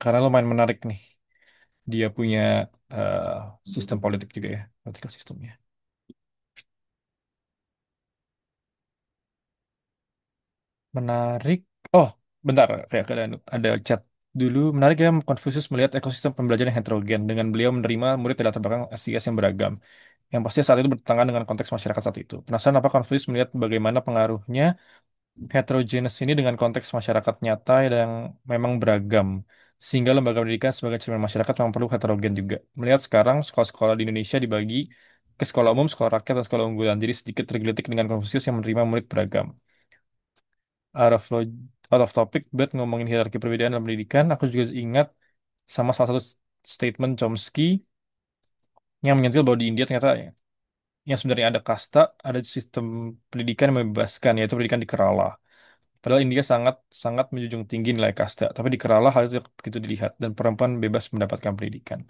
Karena lumayan menarik nih. Dia punya eh, sistem politik juga ya, political sistemnya. Menarik. Oh, bentar, kayak ada chat dulu. Menarik ya, Konfusius melihat ekosistem pembelajaran yang heterogen dengan beliau menerima murid dari latar belakang ASIAS yang beragam. Yang pasti saat itu bertentangan dengan konteks masyarakat saat itu. Penasaran apa Konfusius melihat bagaimana pengaruhnya heterogenes ini dengan konteks masyarakat nyata yang memang beragam. Sehingga lembaga pendidikan sebagai cermin masyarakat memang perlu heterogen juga. Melihat sekarang sekolah-sekolah di Indonesia dibagi ke sekolah umum, sekolah rakyat, dan sekolah unggulan. Jadi sedikit tergelitik dengan Konfusius yang menerima murid beragam. Out of, lo- out of topic, but ngomongin hierarki perbedaan dalam pendidikan, aku juga ingat sama salah satu statement Chomsky yang menyentil bahwa di India ternyata yang sebenarnya ada kasta, ada sistem pendidikan yang membebaskan, yaitu pendidikan di Kerala. Padahal India sangat sangat menjunjung tinggi nilai kasta, tapi di Kerala hal itu tidak begitu dilihat dan perempuan bebas mendapatkan pendidikan.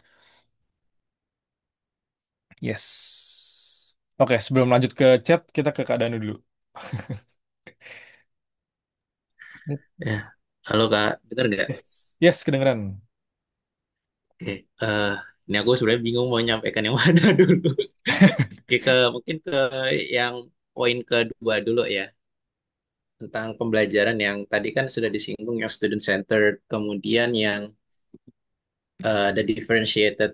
Yes. Oke, sebelum lanjut ke chat, kita ke keadaan dulu. Ya, halo Kak, dengar nggak? Yes, yes, kedengeran. Oke, ini aku sebenarnya bingung mau nyampaikan yang mana dulu. Oke, mungkin ke yang poin kedua dulu ya, tentang pembelajaran yang tadi kan sudah disinggung yang student centered, kemudian yang ada differentiated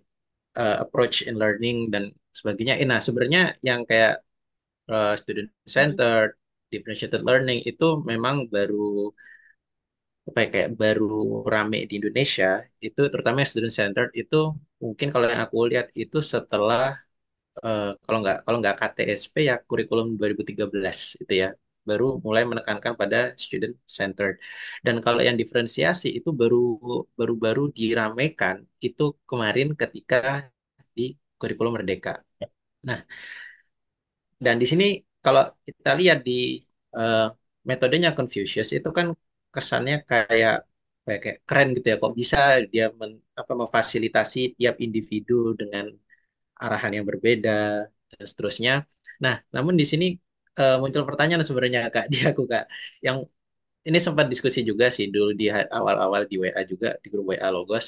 approach in learning dan sebagainya. Nah, sebenarnya yang kayak student centered, differentiated learning itu memang baru apa ya, kayak baru rame di Indonesia itu terutama yang student centered itu mungkin kalau yang aku lihat itu setelah kalau nggak KTSP ya kurikulum 2013 itu ya baru mulai menekankan pada student centered dan kalau yang diferensiasi itu baru-baru diramaikan itu kemarin ketika di kurikulum Merdeka. Nah, dan di sini kalau kita lihat di eh, metodenya Confucius itu kan kesannya kayak keren gitu ya. Kok bisa dia memfasilitasi tiap individu dengan arahan yang berbeda dan seterusnya. Nah, namun di sini muncul pertanyaan sebenarnya Kak di aku Kak. Yang ini sempat diskusi juga sih dulu di awal-awal di WA juga di grup WA Logos.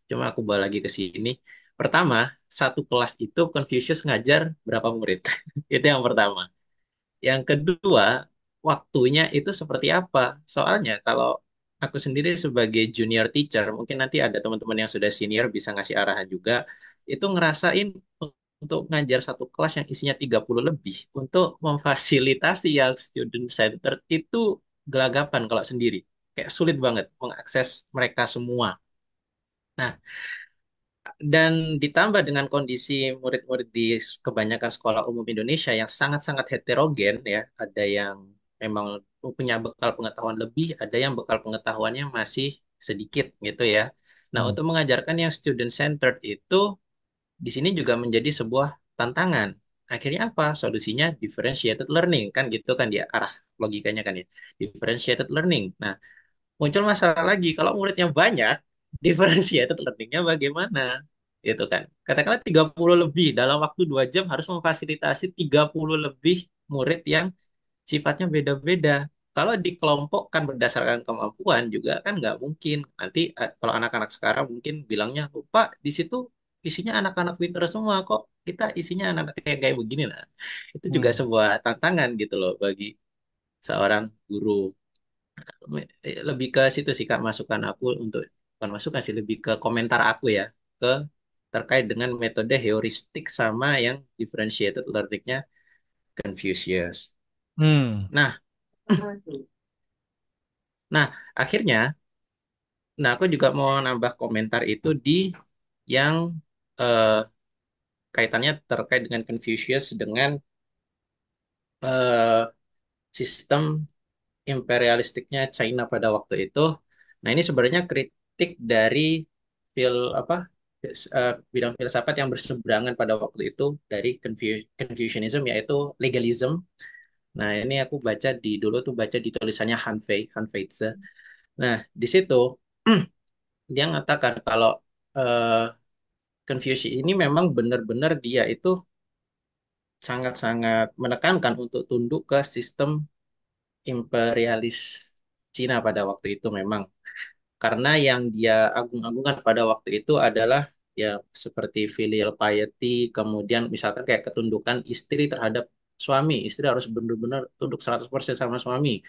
Cuma aku bawa lagi ke sini. Pertama, satu kelas itu Confucius ngajar berapa murid? Itu yang pertama. Yang kedua, waktunya itu seperti apa? Soalnya kalau aku sendiri sebagai junior teacher, mungkin nanti ada teman-teman yang sudah senior bisa ngasih arahan juga, itu ngerasain untuk ngajar satu kelas yang isinya 30 lebih, untuk memfasilitasi yang student centered itu gelagapan kalau sendiri. Kayak sulit banget mengakses mereka semua. Nah, dan ditambah dengan kondisi murid-murid di kebanyakan sekolah umum Indonesia yang sangat-sangat heterogen ya, ada yang memang punya bekal pengetahuan lebih, ada yang bekal pengetahuannya masih sedikit gitu ya. Nah, Hmm. untuk mengajarkan yang student centered itu di sini juga menjadi sebuah tantangan. Akhirnya apa? Solusinya differentiated learning kan gitu kan dia arah logikanya kan ya. Differentiated learning. Nah, muncul masalah lagi. Kalau muridnya banyak, differentiated learningnya bagaimana? Gitu kan. Katakanlah 30 lebih, dalam waktu 2 jam harus memfasilitasi 30 lebih murid yang sifatnya beda-beda. Kalau dikelompokkan berdasarkan kemampuan juga kan nggak mungkin. Nanti kalau anak-anak sekarang mungkin bilangnya, "Oh, Pak, di situ isinya anak-anak pinter semua kok. Kita isinya anak-anak kayak kayak begini lah. Itu juga Hmm. sebuah tantangan gitu loh bagi seorang guru. Lebih ke situ sih Kak masukan aku untuk bukan masukan sih lebih ke komentar aku ya ke terkait dengan metode heuristik sama yang differentiated learning-nya Confucius. Hmm. Nah, nah akhirnya, nah aku juga mau nambah komentar itu di yang eh, kaitannya terkait dengan Confucius dengan eh, sistem imperialistiknya China pada waktu itu. Nah, ini sebenarnya kritik dari apa bidang filsafat yang berseberangan pada waktu itu dari Confucianism yaitu legalism. Nah, ini aku baca di dulu tuh baca di tulisannya Han Feize. Nah, di situ dia mengatakan kalau eh, Confucius ini memang benar-benar dia itu sangat-sangat menekankan untuk tunduk ke sistem imperialis Cina pada waktu itu memang. Karena yang dia agung-agungkan pada waktu itu adalah ya seperti filial piety, kemudian misalkan kayak ketundukan istri terhadap suami. Istri harus benar-benar tunduk 100% sama suami.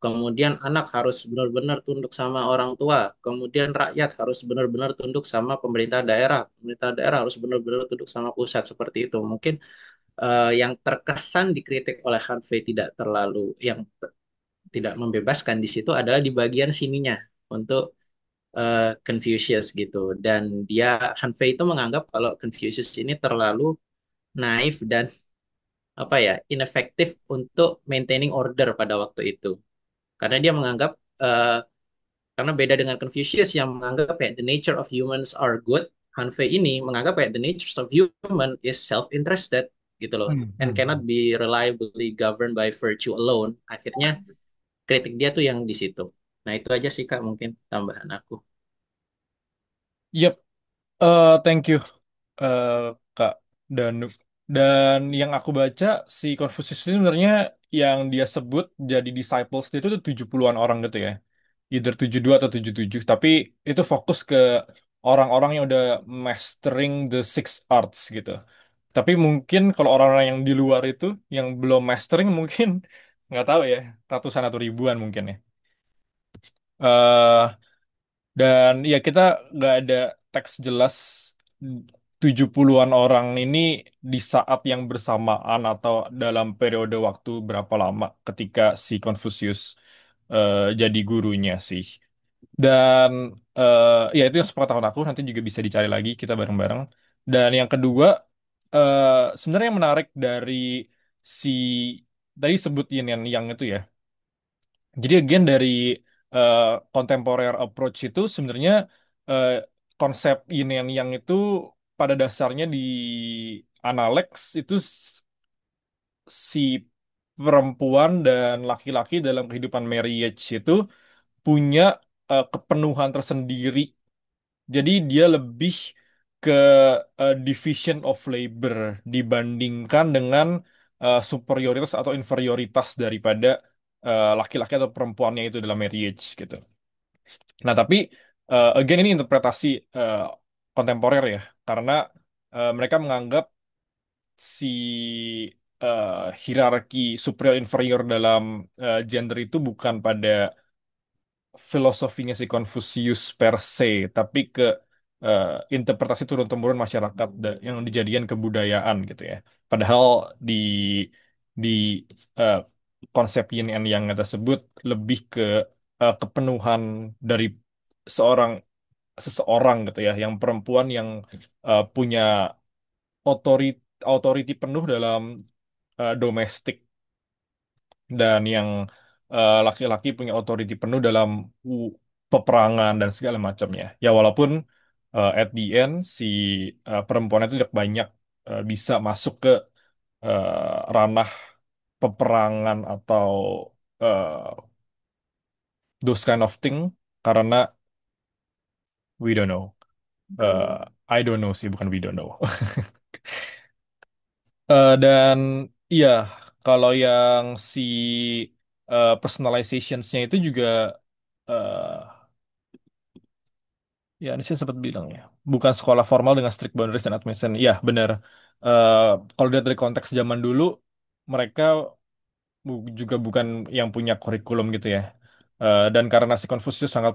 Kemudian anak harus benar-benar tunduk sama orang tua. Kemudian rakyat harus benar-benar tunduk sama pemerintah daerah. Pemerintah daerah harus benar-benar tunduk sama pusat seperti itu. Mungkin yang terkesan dikritik oleh Harvey tidak terlalu yang tidak membebaskan di situ adalah di bagian sininya untuk Confucius gitu. Dan dia Hanfei itu menganggap kalau Confucius ini terlalu naif dan apa ya inefektif untuk maintaining order pada waktu itu. Karena dia menganggap eh, karena beda dengan Confucius yang menganggap kayak the nature of humans are good, Hanfei ini menganggap kayak the nature of human is self-interested gitu loh Hmm. and Hmm. cannot be reliably governed by virtue alone. Akhirnya kritik dia tuh yang di situ. Nah, itu aja sih Kak mungkin tambahan aku. Yep. Thank you, eh, Kak Danu. Dan yang aku baca, si Confucius ini sebenarnya yang dia sebut jadi disciples dia itu 70-an orang gitu ya. Either 72 atau 77. Tapi itu fokus ke orang-orang yang udah mastering the six arts gitu. Tapi mungkin kalau orang-orang yang di luar itu, yang belum mastering mungkin nggak tahu ya, ratusan atau ribuan mungkin ya. eh dan ya kita nggak ada teks jelas 70-an orang ini di saat yang bersamaan atau dalam periode waktu berapa lama ketika si Confucius jadi gurunya sih. Dan ya itu yang sepengetahuan aku nanti juga bisa dicari lagi kita bareng-bareng. Dan yang kedua eh sebenarnya yang menarik dari si tadi sebut yin yang itu ya. Jadi again dari eh, contemporary approach itu sebenarnya eh, konsep yin and yang itu pada dasarnya di Analek itu si perempuan dan laki-laki dalam kehidupan marriage itu punya kepenuhan tersendiri. Jadi dia lebih ke division of labor dibandingkan dengan superioritas atau inferioritas daripada laki-laki atau perempuannya itu dalam marriage gitu. Nah, tapi again ini interpretasi eh, kontemporer ya, karena mereka menganggap si hierarki superior inferior dalam gender itu bukan pada filosofinya si Confucius per se, tapi ke eh, interpretasi turun-temurun masyarakat yang dijadikan kebudayaan gitu ya. Padahal di di eh, konsep yin and yang tersebut lebih ke kepenuhan dari seorang seseorang gitu ya, yang perempuan yang punya otoritas authority penuh dalam domestik dan yang laki-laki punya otoriti penuh dalam peperangan dan segala macamnya. Ya walaupun at the end si perempuan itu tidak banyak bisa masuk ke ranah peperangan atau uh, those kind of thing karena we don't know. I don't know sih, bukan we don't know. Dan iya, kalau yang si personalization-nya itu juga eh, Ya, Anisnya sempat bilang ya, bukan sekolah formal dengan strict boundaries dan admission. Iya, benar. Eh, Kalau dilihat dari konteks zaman dulu, mereka juga bukan yang punya kurikulum gitu ya. Dan karena si Konfusius sangat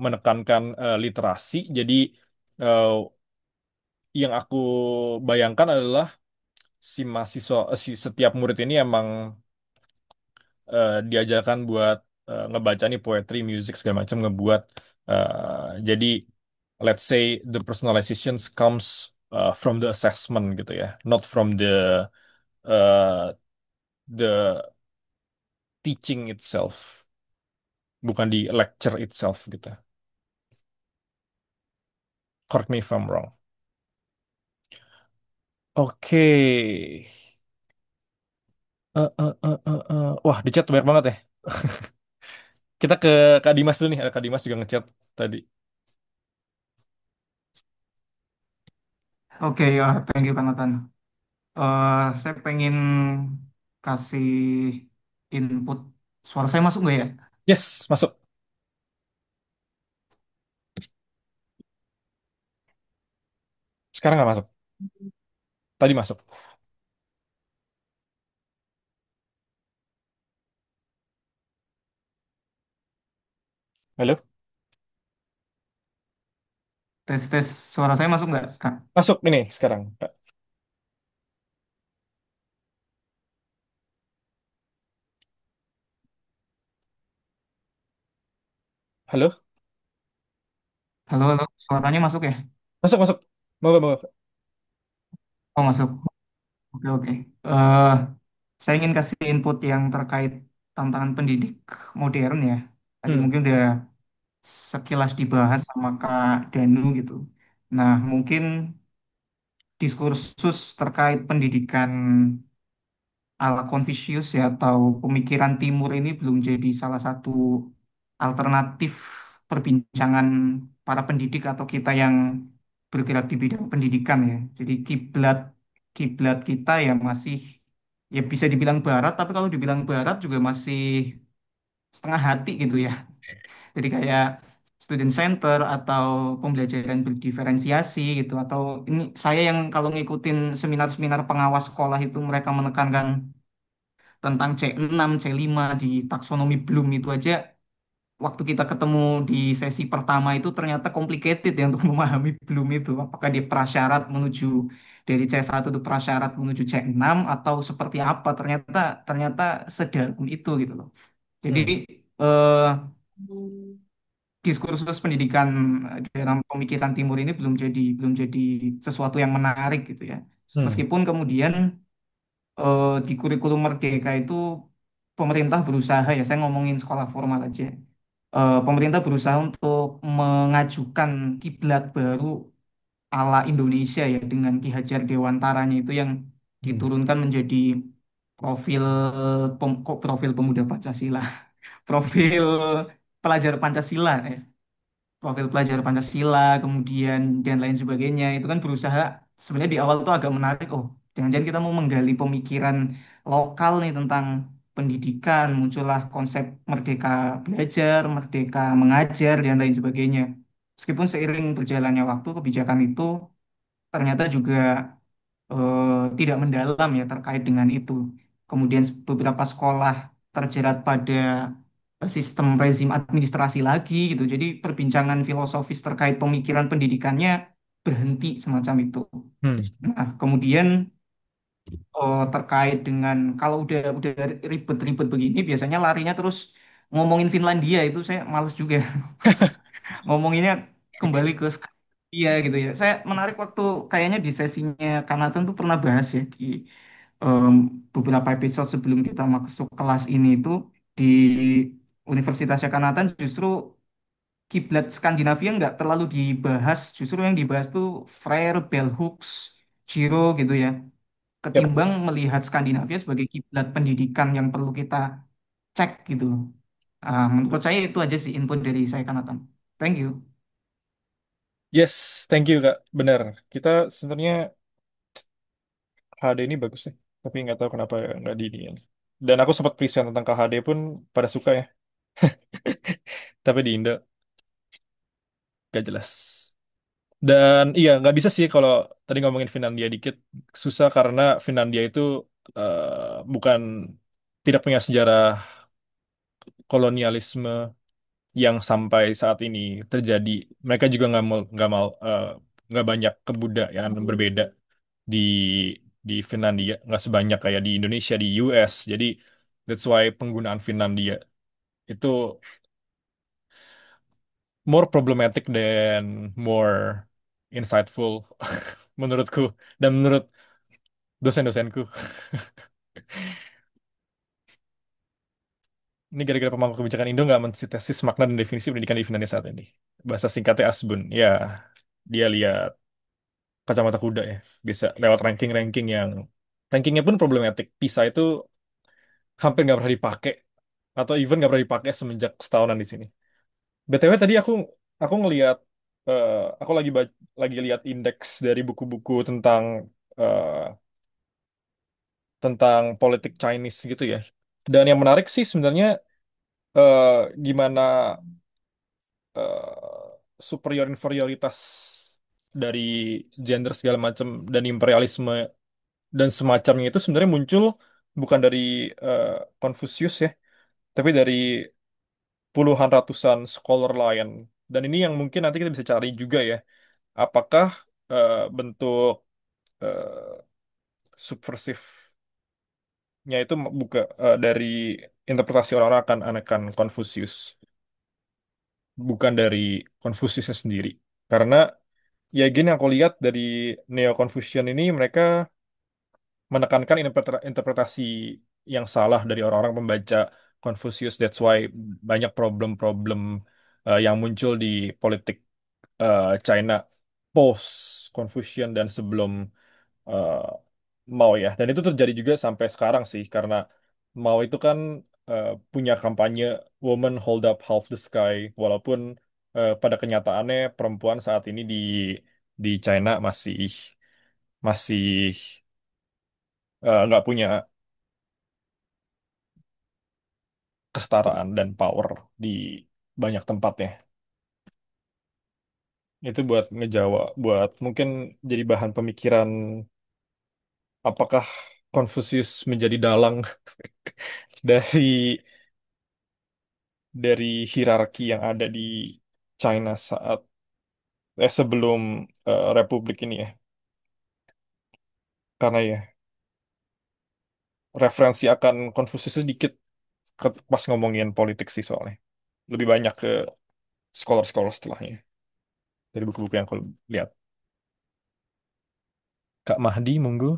menekankan literasi, jadi eh, yang aku bayangkan adalah si mahasiswa, si setiap murid ini emang diajarkan buat ngebaca nih poetry, music segala macam ngebuat. Jadi let's say the personalizations comes from the assessment gitu ya, not from uh, the teaching itself, bukan di lecture itself gitu. Correct me if I'm wrong. Oke. Wah, di chat banyak banget ya. Kita ke Kak Dimas dulu nih. Ada Kak Dimas juga ngechat tadi. Oke, ya, thank you Kak Nathan. Saya pengen kasih input. Suara saya masuk nggak ya? Yes, masuk. Sekarang nggak masuk. Tadi masuk. Halo? Tes tes, suara saya masuk nggak, Kak? Masuk ini sekarang. Kak. Halo? Halo, halo, suaranya masuk ya? Masuk, masuk. Mau. Oh, masuk. Oke, oke. Eh, saya ingin kasih input yang terkait tantangan pendidik modern ya. Tadi Hmm. mungkin udah sekilas dibahas sama Kak Danu gitu. Nah, mungkin diskursus terkait pendidikan ala Confucius ya atau pemikiran Timur ini belum jadi salah satu alternatif perbincangan para pendidik atau kita yang bergerak di bidang pendidikan ya. Jadi kiblat kiblat kita ya masih ya bisa dibilang Barat, tapi kalau dibilang Barat juga masih setengah hati gitu ya. Jadi kayak student center atau pembelajaran berdiferensiasi gitu atau ini saya yang kalau ngikutin seminar-seminar pengawas sekolah itu mereka menekankan tentang C6, C5 di taksonomi Bloom itu aja waktu kita ketemu di sesi pertama itu ternyata complicated ya untuk memahami Bloom itu. Apakah dia prasyarat menuju dari C1 itu prasyarat menuju C6 atau seperti apa? Ternyata ternyata sedalam itu gitu loh. Jadi Hmm. eh, diskursus pendidikan dalam pemikiran Timur ini belum jadi sesuatu yang menarik gitu ya. Hmm. Meskipun kemudian di kurikulum Merdeka itu pemerintah berusaha ya, saya ngomongin sekolah formal aja. Pemerintah berusaha untuk mengajukan kiblat baru ala Indonesia ya dengan Ki Hajar Dewantaranya itu yang Hmm. diturunkan menjadi profil kok profil pemuda Pancasila, profil pelajar Pancasila ya profil pelajar Pancasila, kemudian dan lain sebagainya, itu kan berusaha sebenarnya di awal tuh agak menarik. Oh, jangan-jangan kita mau menggali pemikiran lokal nih tentang pendidikan, muncullah konsep merdeka belajar, merdeka mengajar, dan lain sebagainya. Meskipun seiring berjalannya waktu, kebijakan itu ternyata juga tidak mendalam ya terkait dengan itu. Kemudian beberapa sekolah terjerat pada sistem rezim administrasi lagi gitu. Jadi perbincangan filosofis terkait pemikiran pendidikannya berhenti semacam itu. Hmm. Nah, kemudian terkait dengan kalau udah ribet-ribet begini biasanya larinya terus ngomongin Finlandia itu saya males juga. Ngomonginnya kembali ke Skandinavia gitu ya. Saya menarik waktu kayaknya di sesinya Kanatan tuh pernah bahas ya di em, beberapa episode sebelum kita masuk kelas ini itu di Universitasnya Kanatan justru kiblat Skandinavia nggak terlalu dibahas. Justru yang dibahas tuh Freyr, Bell Hooks, Jiro gitu ya. Yep. Ketimbang melihat Skandinavia sebagai kiblat pendidikan yang perlu kita cek gitu loh. Menurut saya itu aja sih input dari saya Kanatan. Thank you. Yes, thank you Kak. Benar. Kita sebenarnya HD ini bagus sih. Tapi nggak tahu kenapa nggak di ini. Dan aku sempat present tentang KHD pun pada suka ya. Tapi di Indo gak jelas. Dan iya, nggak bisa sih kalau tadi ngomongin Finlandia dikit, susah karena Finlandia itu bukan tidak punya sejarah kolonialisme yang sampai saat ini terjadi. Mereka juga nggak banyak kebudayaan berbeda di Finlandia, nggak sebanyak kayak di Indonesia, di US. Jadi that's why penggunaan Finlandia itu more problematic dan more insightful menurutku dan menurut dosen-dosenku. Ini gara-gara pemangku kebijakan Indo nggak mensintesis makna dan definisi pendidikan di Finlandia saat ini. Bahasa singkatnya Asbun. Ya, dia lihat kacamata kuda ya. Bisa lewat ranking-ranking yang rankingnya pun problematik. PISA itu hampir nggak pernah dipakai atau even nggak pernah dipakai semenjak setahunan di sini. BTW tadi aku ngelihat aku lagi lihat indeks dari buku-buku eh, tentang politik Chinese gitu ya. Dan yang menarik sih sebenarnya eh, gimana superior inferioritas dari gender segala macam dan imperialisme dan semacamnya itu sebenarnya muncul bukan dari eh, Confucius ya, tapi dari puluhan ratusan scholar lain. Dan ini yang mungkin nanti kita bisa cari juga ya, apakah bentuk eh, subversifnya itu dari interpretasi orang-orang akan Confucius, bukan dari Confuciusnya sendiri. Karena ya gini aku lihat dari Neo-Confucian ini mereka menekankan interpretasi yang salah dari orang-orang pembaca Confucius. That's why banyak problem-problem yang muncul di politik China post Confucian dan sebelum eh, Mao ya. Dan itu terjadi juga sampai sekarang sih karena Mao itu kan punya kampanye Woman Hold Up Half the Sky walaupun pada kenyataannya perempuan saat ini di China masih nggak punya kesetaraan dan power di banyak tempat ya. Itu buat ngejawab, buat mungkin jadi bahan pemikiran apakah Konfusius menjadi dalang dari hierarki yang ada di China sebelum Republik ini ya. Karena ya referensi akan Konfusius sedikit pas ngomongin politik sih soalnya. Lebih banyak ke scholar-scholar setelahnya dari buku-buku yang aku lihat. Kak Mahdi, monggo.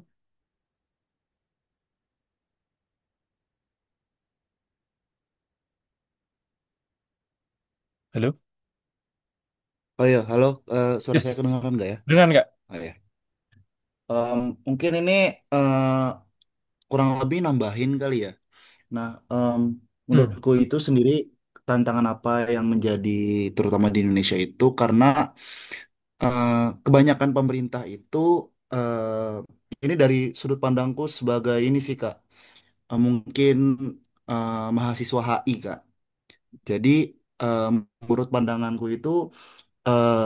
Halo? Oh iya, halo, suara saya Yes. kedengaran nggak ya? Dengan nggak? Oh ya. Mungkin ini eh, kurang lebih nambahin kali ya. Nah, Hmm. menurutku itu sendiri tantangan apa yang menjadi terutama di Indonesia itu karena eh, kebanyakan pemerintah itu ini dari sudut pandangku sebagai ini sih Kak, mungkin mahasiswa HI Kak. Jadi eh, menurut pandanganku itu eh,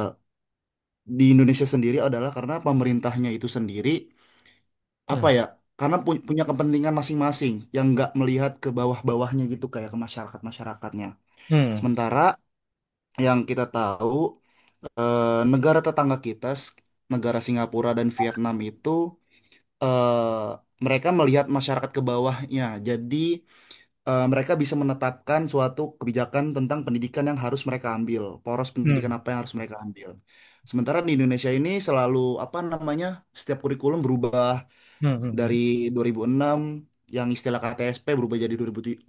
di Indonesia sendiri adalah karena pemerintahnya itu sendiri apa Hmm. ya karena punya kepentingan masing-masing yang nggak melihat ke bawah-bawahnya gitu kayak ke masyarakatnya. Hmm. Sementara yang kita tahu negara tetangga kita negara Singapura dan Vietnam itu mereka melihat masyarakat ke bawahnya. Jadi mereka bisa menetapkan suatu kebijakan tentang pendidikan yang harus mereka ambil, poros pendidikan Hmm. apa yang harus mereka ambil. Sementara di Indonesia ini selalu apa namanya, setiap kurikulum berubah Hmm. dari Hmm. 2006 yang istilah KTSP berubah jadi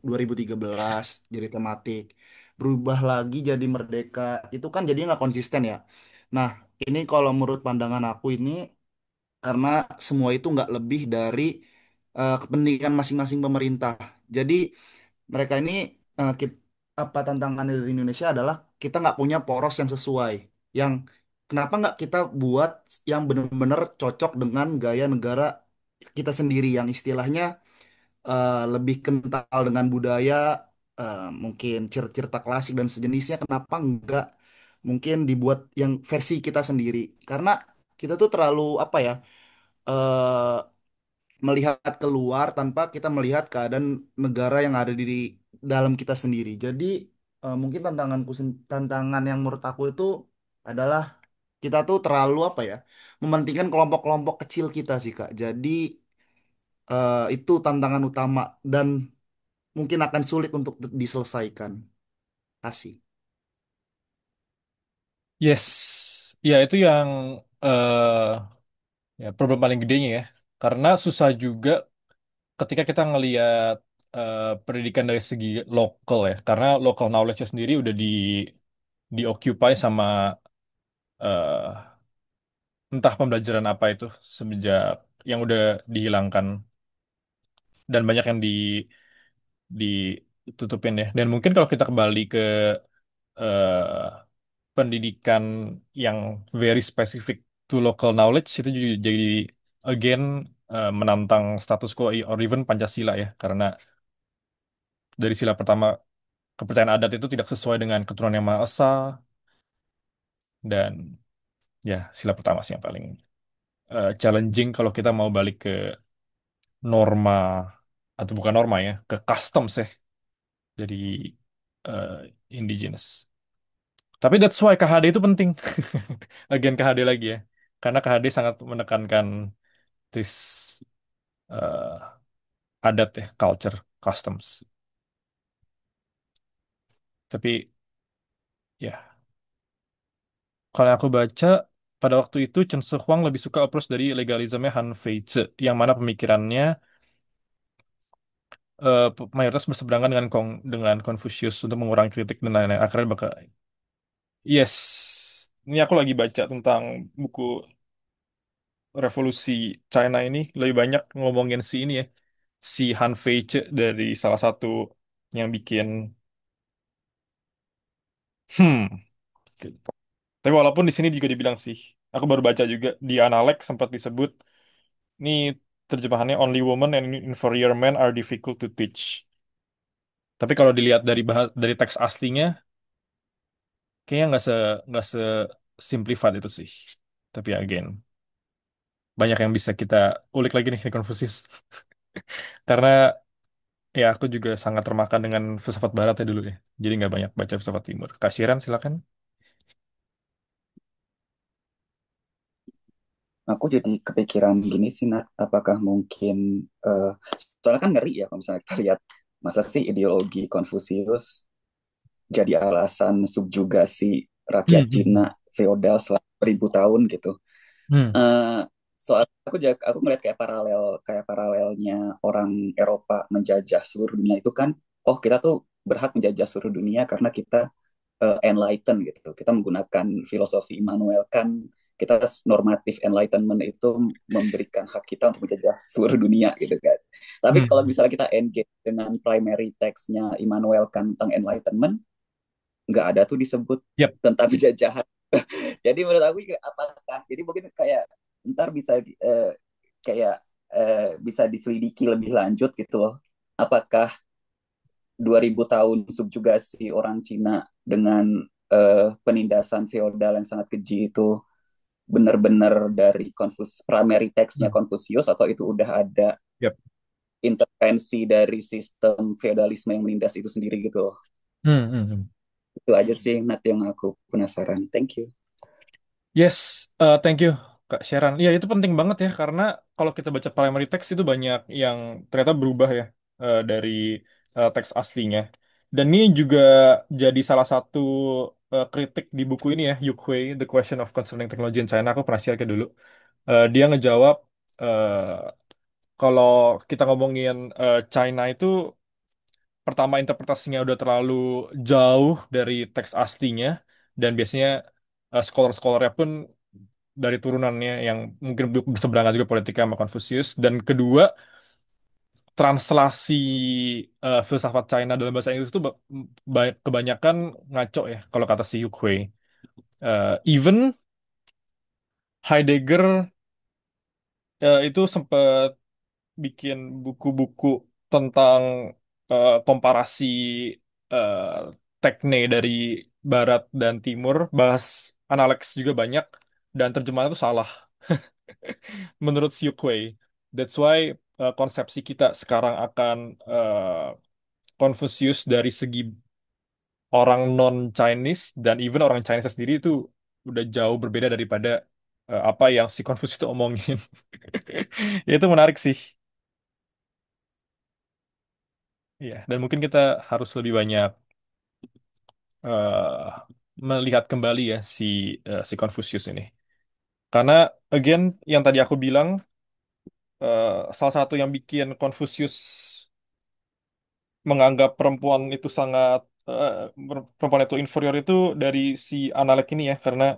2013 jadi tematik. Berubah lagi jadi merdeka. Itu kan jadi nggak konsisten ya. Nah, ini kalau menurut pandangan aku ini karena semua itu nggak lebih dari kepentingan masing-masing pemerintah. Jadi mereka ini apa tantangannya dari Indonesia adalah kita nggak punya poros yang sesuai. Yang kenapa nggak kita buat yang benar-benar cocok dengan gaya negara kita sendiri yang istilahnya lebih kental dengan budaya, mungkin cerita klasik dan sejenisnya. Kenapa nggak mungkin dibuat yang versi kita sendiri. Karena kita tuh terlalu apa ya, eh melihat keluar tanpa kita melihat keadaan negara yang ada di dalam kita sendiri. Jadi mungkin tantangan yang menurut aku itu adalah kita tuh terlalu apa ya, mementingkan kelompok-kelompok kecil kita sih Kak. Jadi itu tantangan utama dan mungkin akan sulit untuk diselesaikan. Kasih. Yes, ya itu yang ya problem paling gedenya ya. Karena susah juga ketika kita ngelihat pendidikan dari segi lokal ya. Karena local knowledge sendiri udah dioccupy sama eh, entah pembelajaran apa itu semenjak yang udah dihilangkan dan banyak yang ditutupin ya. Dan mungkin kalau kita kembali ke eh, pendidikan yang very specific to local knowledge itu juga jadi again menantang status quo or even Pancasila ya. Karena dari sila pertama kepercayaan adat itu tidak sesuai dengan keturunan yang Maha Esa dan ya sila pertama sih yang paling challenging kalau kita mau balik ke norma atau bukan norma ya ke customs ya dari eh, indigenous. Tapi that's why KHD itu penting. Agen KHD lagi ya. Karena KHD sangat menekankan this eh, adat ya, culture, customs. Tapi ya, kalau yang aku baca pada waktu itu Chen Shuang lebih suka approach dari legalismenya Han Feize, yang mana pemikirannya mayoritas berseberangan dengan Confucius untuk mengurangi kritik dan lain-lain. Akhirnya bakal yes. Ini aku lagi baca tentang buku revolusi China ini lebih banyak ngomongin si ini ya, si Han Feize dari salah satu yang bikin hmm. Tapi walaupun di sini juga dibilang sih, aku baru baca juga di Analek sempat disebut ini terjemahannya only women and inferior men are difficult to teach. Tapi kalau dilihat dari teks aslinya, kayaknya nggak se simplified itu sih. Tapi again, banyak yang bisa kita ulik lagi nih di Confucius. Karena ya aku juga sangat termakan dengan filsafat barat ya dulu ya. Jadi nggak banyak baca filsafat timur. Kasiran silakan. Aku jadi kepikiran gini sih, Nat, apakah mungkin soalnya kan ngeri ya kalau misalnya kita lihat masa sih ideologi Konfusius jadi alasan subjugasi rakyat Hmm, hmm, Cina feodal selama 1000 tahun gitu. hmm. Eh, soal aku ngeliat kayak paralelnya orang Eropa menjajah seluruh dunia itu kan, oh kita tuh berhak menjajah seluruh dunia karena kita enlighten gitu. Kita menggunakan filosofi Immanuel Kant, kita normatif enlightenment itu memberikan hak kita untuk menjajah seluruh dunia gitu kan. Tapi Hmm, kalau hmm. misalnya kita engage dengan primary text-nya Immanuel Kant tentang enlightenment, nggak ada tuh disebut Yap. tentang penjajahan. Jadi menurut aku apakah jadi mungkin kayak ntar bisa kayak bisa diselidiki lebih lanjut gitu loh. Apakah 2000 tahun subjugasi orang Cina dengan penindasan feodal yang sangat keji itu benar-benar dari primary text-nya Hmm. Confucius atau itu udah ada Yap. intervensi dari sistem feodalisme yang menindas itu sendiri gitu loh. Hmm, hmm, hmm. Itu aja sih Nat yang aku penasaran. Thank you. Yes, thank you Kak Sharon. Iya itu penting banget ya karena kalau kita baca primary text itu banyak yang ternyata berubah ya dari teks aslinya. Dan ini juga jadi salah satu kritik di buku ini ya, Yu Hui, The Question of Concerning Technology in China. Aku pernah share ke dulu. Dia ngejawab kalau kita ngomongin China itu pertama interpretasinya udah terlalu jauh dari teks aslinya dan biasanya scholar-scholarnya pun dari turunannya yang mungkin berseberangan juga politika sama Confucius dan kedua translasi filsafat China dalam bahasa Inggris itu kebanyakan ngaco ya kalau kata si Yu Hui. Even Heidegger itu sempat bikin buku-buku tentang komparasi eh, tekne dari Barat dan Timur, bahas Analeks juga banyak, dan terjemahan itu salah menurut Xiu Kuei. That's why konsepsi kita sekarang akan Confucius dari segi orang non-Chinese dan even orang Chinese sendiri itu udah jauh berbeda daripada apa yang si Confucius itu omongin. Ya, itu menarik sih. Iya, dan mungkin kita harus lebih banyak eh, melihat kembali ya si Confucius ini. Karena again yang tadi aku bilang salah satu yang bikin Confucius menganggap perempuan itu sangat perempuan itu inferior itu dari si Analek ini ya, karena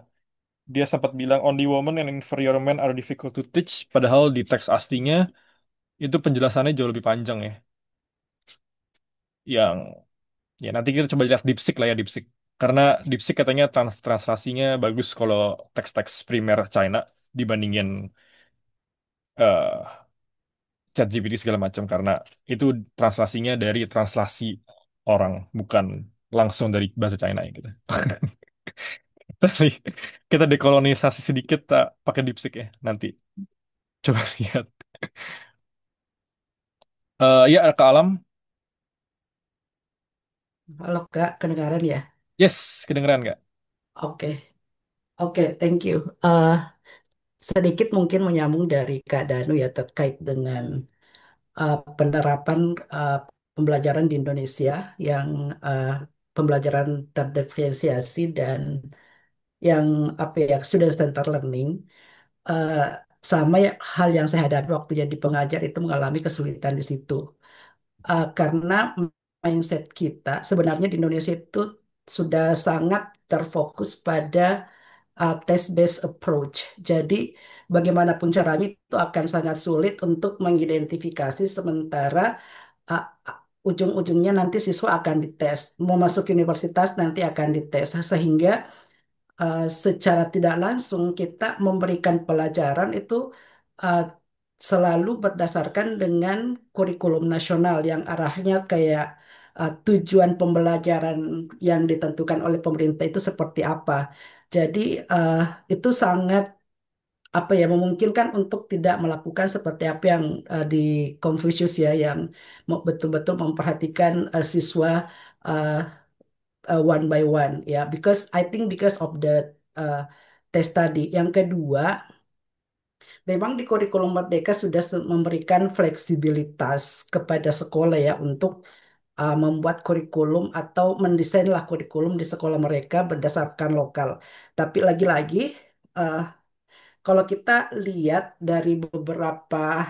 dia sempat bilang only women and inferior men are difficult to teach, padahal di teks aslinya itu penjelasannya jauh lebih panjang ya. Yang ya nanti kita coba lihat DeepSeek lah ya, DeepSeek. Karena DeepSeek katanya translasinya bagus kalau teks-teks primer China dibandingin eh ChatGPT segala macam, karena itu translasinya dari translasi orang, bukan langsung dari bahasa China ya gitu. Tapi kita dekolonisasi sedikit tak pakai DeepSeek ya nanti. Coba lihat. Ya, ke alam. Halo Kak, kedengaran ya? Yes, kedengeran nggak? Oke, oke, thank you. Sedikit mungkin menyambung dari Kak Danu ya terkait dengan penerapan uh, pembelajaran di Indonesia yang uh, pembelajaran terdiferensiasi dan yang apa ya student-centered learning. Eh, sama ya, hal yang saya hadapi waktu jadi pengajar itu mengalami kesulitan di situ. Karena mindset kita sebenarnya di Indonesia itu sudah sangat terfokus pada test-based approach. Jadi bagaimanapun caranya itu akan sangat sulit untuk mengidentifikasi sementara uh, uh, ujung-ujungnya nanti siswa akan dites. Mau masuk universitas nanti akan dites. Sehingga secara tidak langsung kita memberikan pelajaran itu uh, selalu berdasarkan dengan kurikulum nasional yang arahnya kayak tujuan pembelajaran yang ditentukan oleh pemerintah itu seperti apa. Jadi uh, itu sangat apa ya memungkinkan untuk tidak melakukan seperti apa yang di Confucius ya yang betul-betul memperhatikan siswa uh, one by one ya because I think because of the uh, test tadi. Yang kedua, memang di kurikulum Merdeka sudah memberikan fleksibilitas kepada sekolah ya untuk membuat kurikulum atau mendesainlah kurikulum di sekolah mereka berdasarkan lokal. Tapi lagi-lagi uh, kalau kita lihat dari beberapa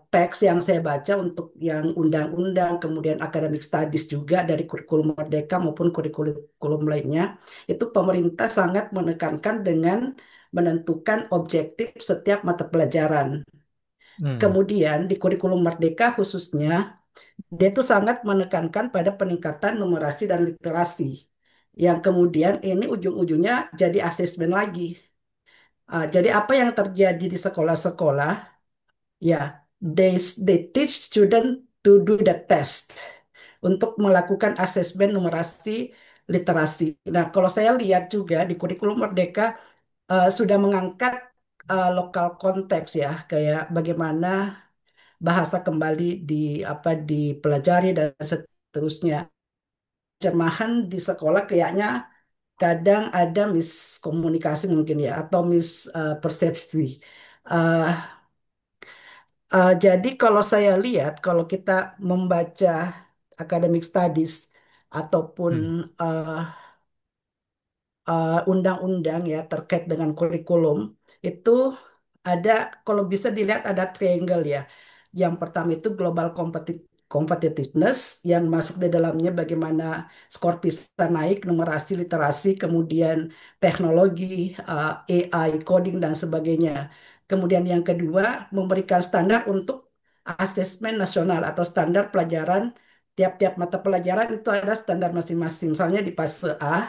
teks yang saya baca untuk yang undang-undang, kemudian academic studies juga dari kurikulum Merdeka maupun kurikulum lainnya, itu pemerintah sangat menekankan dengan menentukan objektif setiap mata pelajaran. Hmm. Kemudian di kurikulum Merdeka khususnya, dia itu sangat menekankan pada peningkatan numerasi dan literasi. Yang kemudian ini ujung-ujungnya jadi asesmen lagi. Jadi apa yang terjadi di sekolah-sekolah? Ya, they teach student to do the test untuk melakukan asesmen numerasi literasi. Nah, kalau saya lihat juga di kurikulum Merdeka sudah mengangkat lokal konteks ya, kayak bagaimana bahasa kembali di apa dipelajari dan seterusnya. Terjemahan di sekolah kayaknya kadang ada miskomunikasi mungkin ya atau mispersepsi. Uh, jadi kalau saya lihat, kalau kita membaca academic studies ataupun Hmm. eh, undang-undang ya terkait dengan kurikulum itu ada kalau bisa dilihat ada triangle ya. Yang pertama itu global competitiveness yang masuk di dalamnya bagaimana skor bisa naik, numerasi, literasi, kemudian teknologi, AI, coding dan sebagainya. Kemudian yang kedua memberikan standar untuk asesmen nasional atau standar pelajaran tiap-tiap mata pelajaran itu ada standar masing-masing. Misalnya di fase A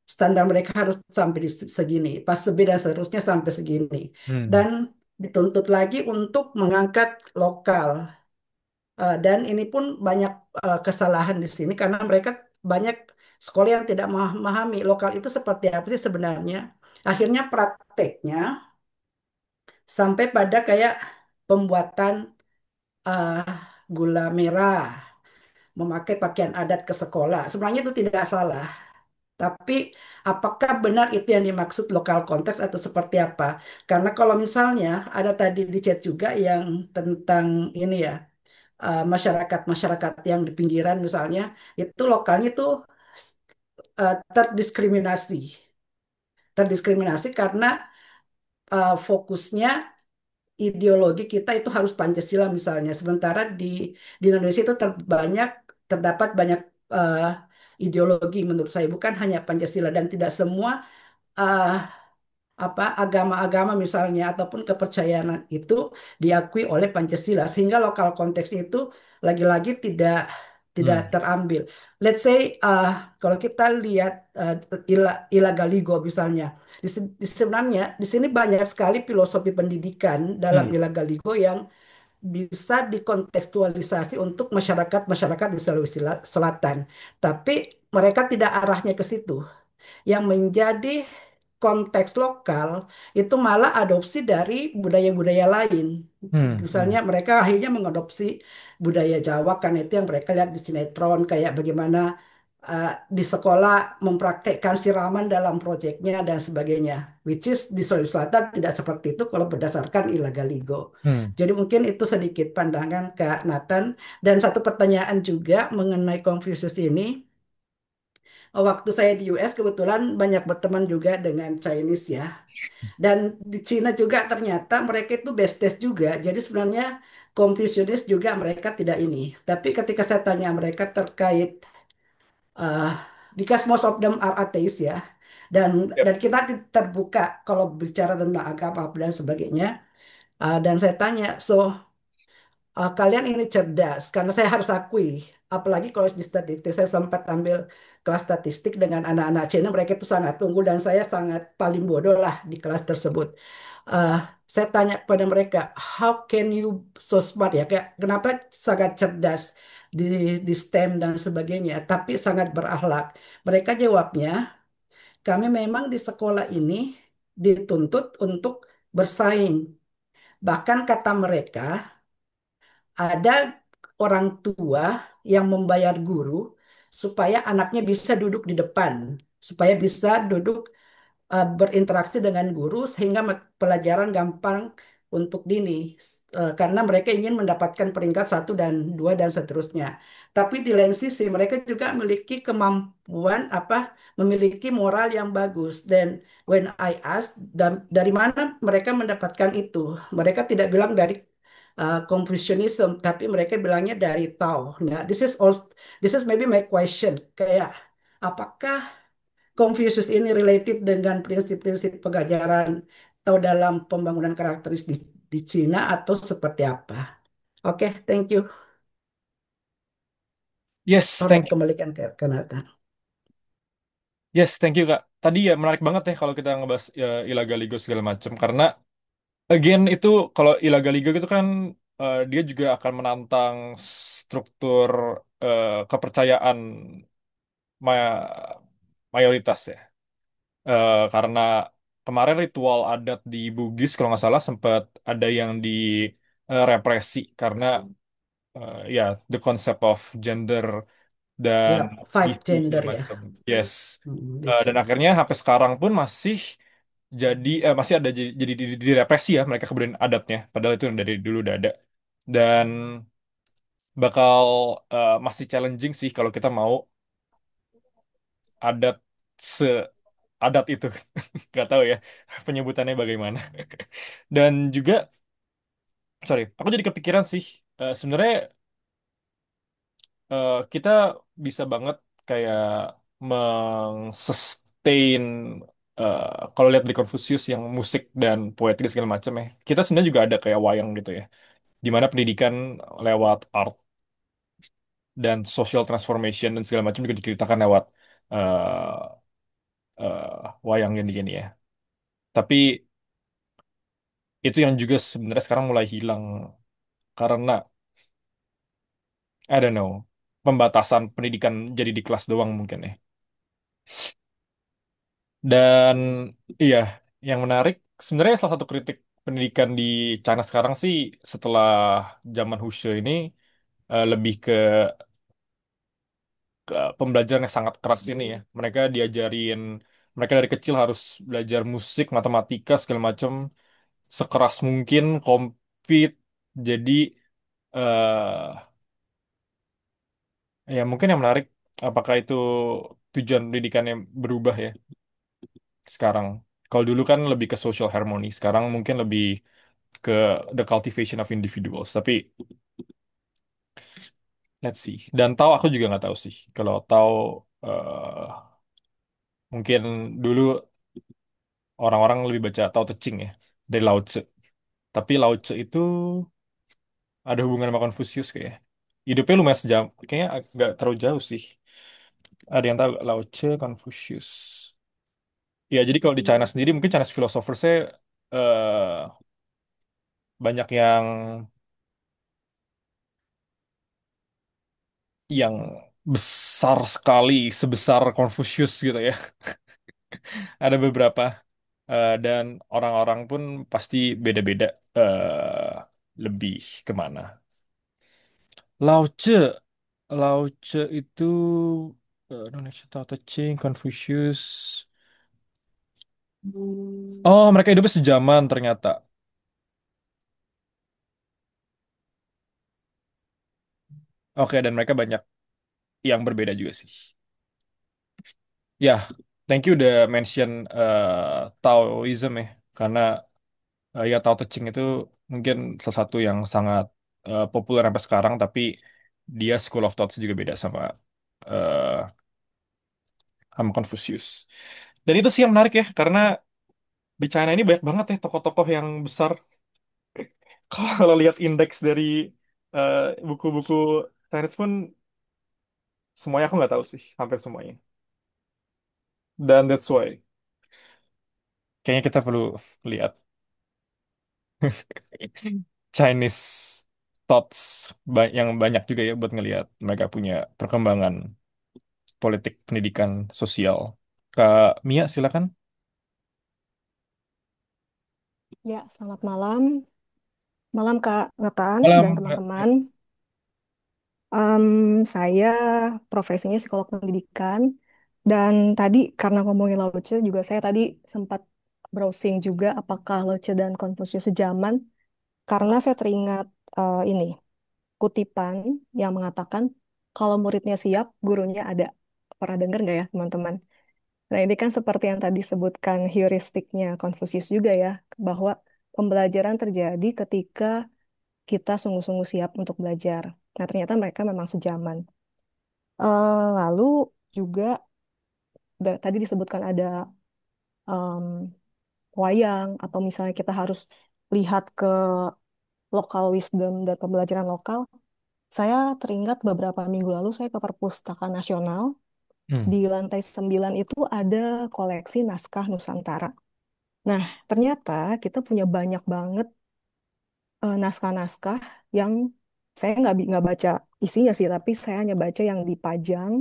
standar mereka harus sampai di segini, pas B dan seterusnya sampai segini. Hmm. Dan dituntut lagi untuk mengangkat lokal. Dan ini pun banyak kesalahan di sini karena mereka banyak Sekolah yang tidak memahami lokal itu seperti apa sih sebenarnya. Akhirnya prakteknya sampai pada kayak pembuatan eh, gula merah, memakai pakaian adat ke sekolah. Sebenarnya itu tidak salah. Tapi apakah benar itu yang dimaksud lokal konteks atau seperti apa? Karena kalau misalnya ada tadi di chat juga yang tentang ini ya, masyarakat-masyarakat yang di pinggiran misalnya, itu lokalnya itu terdiskriminasi. Terdiskriminasi karena fokusnya ideologi kita itu harus Pancasila misalnya. Sementara di Indonesia itu terdapat banyak eh, ideologi menurut saya, bukan hanya Pancasila, dan tidak semua eh, agama-agama misalnya ataupun kepercayaan itu diakui oleh Pancasila, sehingga lokal konteks itu lagi-lagi tidak Hmm. terambil. Let's say kalau kita lihat Ila Galigo misalnya, sebenarnya di sini banyak sekali filosofi pendidikan dalam Hmm. Ila Galigo yang bisa dikontekstualisasi untuk masyarakat-masyarakat di Sulawesi Selatan, tapi mereka tidak arahnya ke situ. Yang menjadi konteks lokal itu malah adopsi dari budaya-budaya lain. Hmm. Hmm. Misalnya mereka akhirnya mengadopsi budaya Jawa, karena itu yang mereka lihat di sinetron, kayak bagaimana di sekolah mempraktekkan siraman dalam proyeknya dan sebagainya. Which is di Sulawesi Selatan tidak seperti itu kalau berdasarkan Ilagaligo. Hmm. Jadi mungkin itu sedikit pandangan Kak Nathan. Dan satu pertanyaan juga mengenai Confucius ini. Waktu saya di US kebetulan banyak berteman juga dengan Chinese ya. Dan di Cina juga ternyata mereka itu best juga. Jadi sebenarnya Confucianis juga mereka tidak ini. Tapi ketika saya tanya mereka terkait uh, because most of them are atheist ya. Yep. Dan kita terbuka kalau bicara tentang agama dan sebagainya. Dan saya tanya, so kalian ini cerdas, karena saya harus akui, apalagi kalau di statistik, saya sempat ambil kelas statistik dengan anak-anak Cina, mereka itu sangat unggul dan saya sangat paling bodoh lah di kelas tersebut. Eh, saya tanya pada mereka, how can you so smart ya, kayak kenapa sangat cerdas di di STEM dan sebagainya, tapi sangat berakhlak. Mereka jawabnya, kami memang di sekolah ini dituntut untuk bersaing. Bahkan kata mereka, ada orang tua yang membayar guru supaya anaknya bisa duduk di depan, supaya bisa duduk berinteraksi dengan guru sehingga pelajaran gampang untuk dini. Karena mereka ingin mendapatkan peringkat satu dan dua dan seterusnya. Tapi di lain sisi mereka juga memiliki kemampuan memiliki moral yang bagus. Dan when I ask dari mana mereka mendapatkan itu, mereka tidak bilang dari Confucianism, tapi mereka bilangnya dari Tao. Nah, this is maybe my question, kayak apakah Confucius ini related dengan prinsip-prinsip pengajaran atau dalam pembangunan karakteristik di Cina atau seperti apa? Oke, thank you. Yes, Alright, thank you. kembalikan ke Kanata. Yes, thank you Kak. Tadi ya menarik banget ya kalau kita ngebahas ya, Ilagaligo segala macam karena again itu kalau Ilagaligo itu kan dia juga akan menantang struktur kepercayaan mayoritas ya. Karena kemarin ritual adat di Bugis kalau nggak salah sempat ada yang direpresi karena ya the concept of gender dan Ya, five isu segala gender ya. macam. Yes. This, Dan akhirnya sampai sekarang pun masih ada jadi direpresi ya mereka kebudayaan adatnya. Padahal itu dari dulu udah ada. Dan bakal masih challenging sih kalau kita mau adat seadat itu. Nggak tahu ya penyebutannya bagaimana. Dan juga, sorry, aku jadi kepikiran sih. Sebenarnya kita bisa banget kayak meng-sustain kalau lihat di Confucius yang musik dan poetik segala macam ya. Kita sebenarnya juga ada kayak wayang gitu ya. Di mana pendidikan lewat art dan social transformation dan segala macam juga diceritakan lewat eh wayang yang gini ya. Tapi itu yang juga sebenarnya sekarang mulai hilang karena I don't know pembatasan pendidikan jadi di kelas doang mungkin ya. Dan iya, yang menarik sebenarnya salah satu kritik pendidikan di China sekarang sih setelah zaman Hushe ini lebih ke pembelajaran yang sangat keras ini ya. Mereka diajarin, mereka dari kecil harus belajar musik, matematika segala macam sekeras mungkin, compete. Jadi eh ya mungkin yang menarik apakah itu tujuan pendidikannya berubah ya sekarang. Kalau dulu kan lebih ke social harmony, sekarang mungkin lebih ke the cultivation of individuals. Tapi let's see. Dan tahu aku juga nggak tahu sih. Kalau tahu mungkin dulu orang-orang lebih baca Tao Te Ching ya dari Lao Tzu. Tapi Lao Tzu itu ada hubungan sama Confucius kayak. Hidupnya lumayan sejam. Kayaknya agak terlalu jauh sih. Ada yang tahu nggak? Lao Tzu, Confucius. Ya, jadi kalau di China sendiri mungkin Chinese philosophersnya eh banyak yang besar sekali sebesar Confucius gitu ya. Ada beberapa dan orang-orang pun pasti beda-beda lebih kemana. Lao Tzu, Lao Tzu itu Indonesia Tao Te Ching, Confucius. Oh, mereka hidupnya sejaman ternyata. Oke, dan mereka banyak yang berbeda juga sih. Ya, thank you udah mention Taoism ya, karena ya Tao Te Ching itu mungkin salah satu yang sangat populer sampai sekarang, tapi dia School of Thought juga beda eh, sama Confucius. Dan itu sih yang menarik ya, karena di China ini banyak banget ya tokoh-tokoh yang besar. Kalau lihat indeks dari eh, buku-buku Chinese pun semuanya aku nggak tahu sih, hampir semuanya. Dan that's why kayaknya kita perlu lihat Chinese thoughts yang banyak juga ya buat ngelihat mereka punya perkembangan politik, pendidikan, sosial. Kak Mia, silakan. Ya, selamat malam. Malam Kak Nathan dan Malam, Kak. teman-teman. Saya profesinya psikolog pendidikan. Dan tadi karena ngomongin Lao Tzu juga saya tadi sempat browsing juga apakah Lao Tzu dan Confucius sejaman. Karena saya teringat ini kutipan yang mengatakan kalau muridnya siap, gurunya ada. Pernah dengar nggak ya teman-teman? Nah ini kan seperti yang tadi sebutkan heuristiknya Confucius juga ya, bahwa pembelajaran terjadi ketika kita sungguh-sungguh siap untuk belajar. Nah, ternyata mereka memang sejaman. Lalu juga tadi disebutkan ada em, wayang atau misalnya kita harus lihat ke local wisdom dan pembelajaran lokal. Saya teringat beberapa minggu lalu saya ke Perpustakaan Nasional. Hmm. Di lantai 9 itu ada koleksi naskah Nusantara. Nah, ternyata kita punya banyak banget naskah-naskah yang saya nggak baca isinya sih, tapi saya hanya baca yang dipajang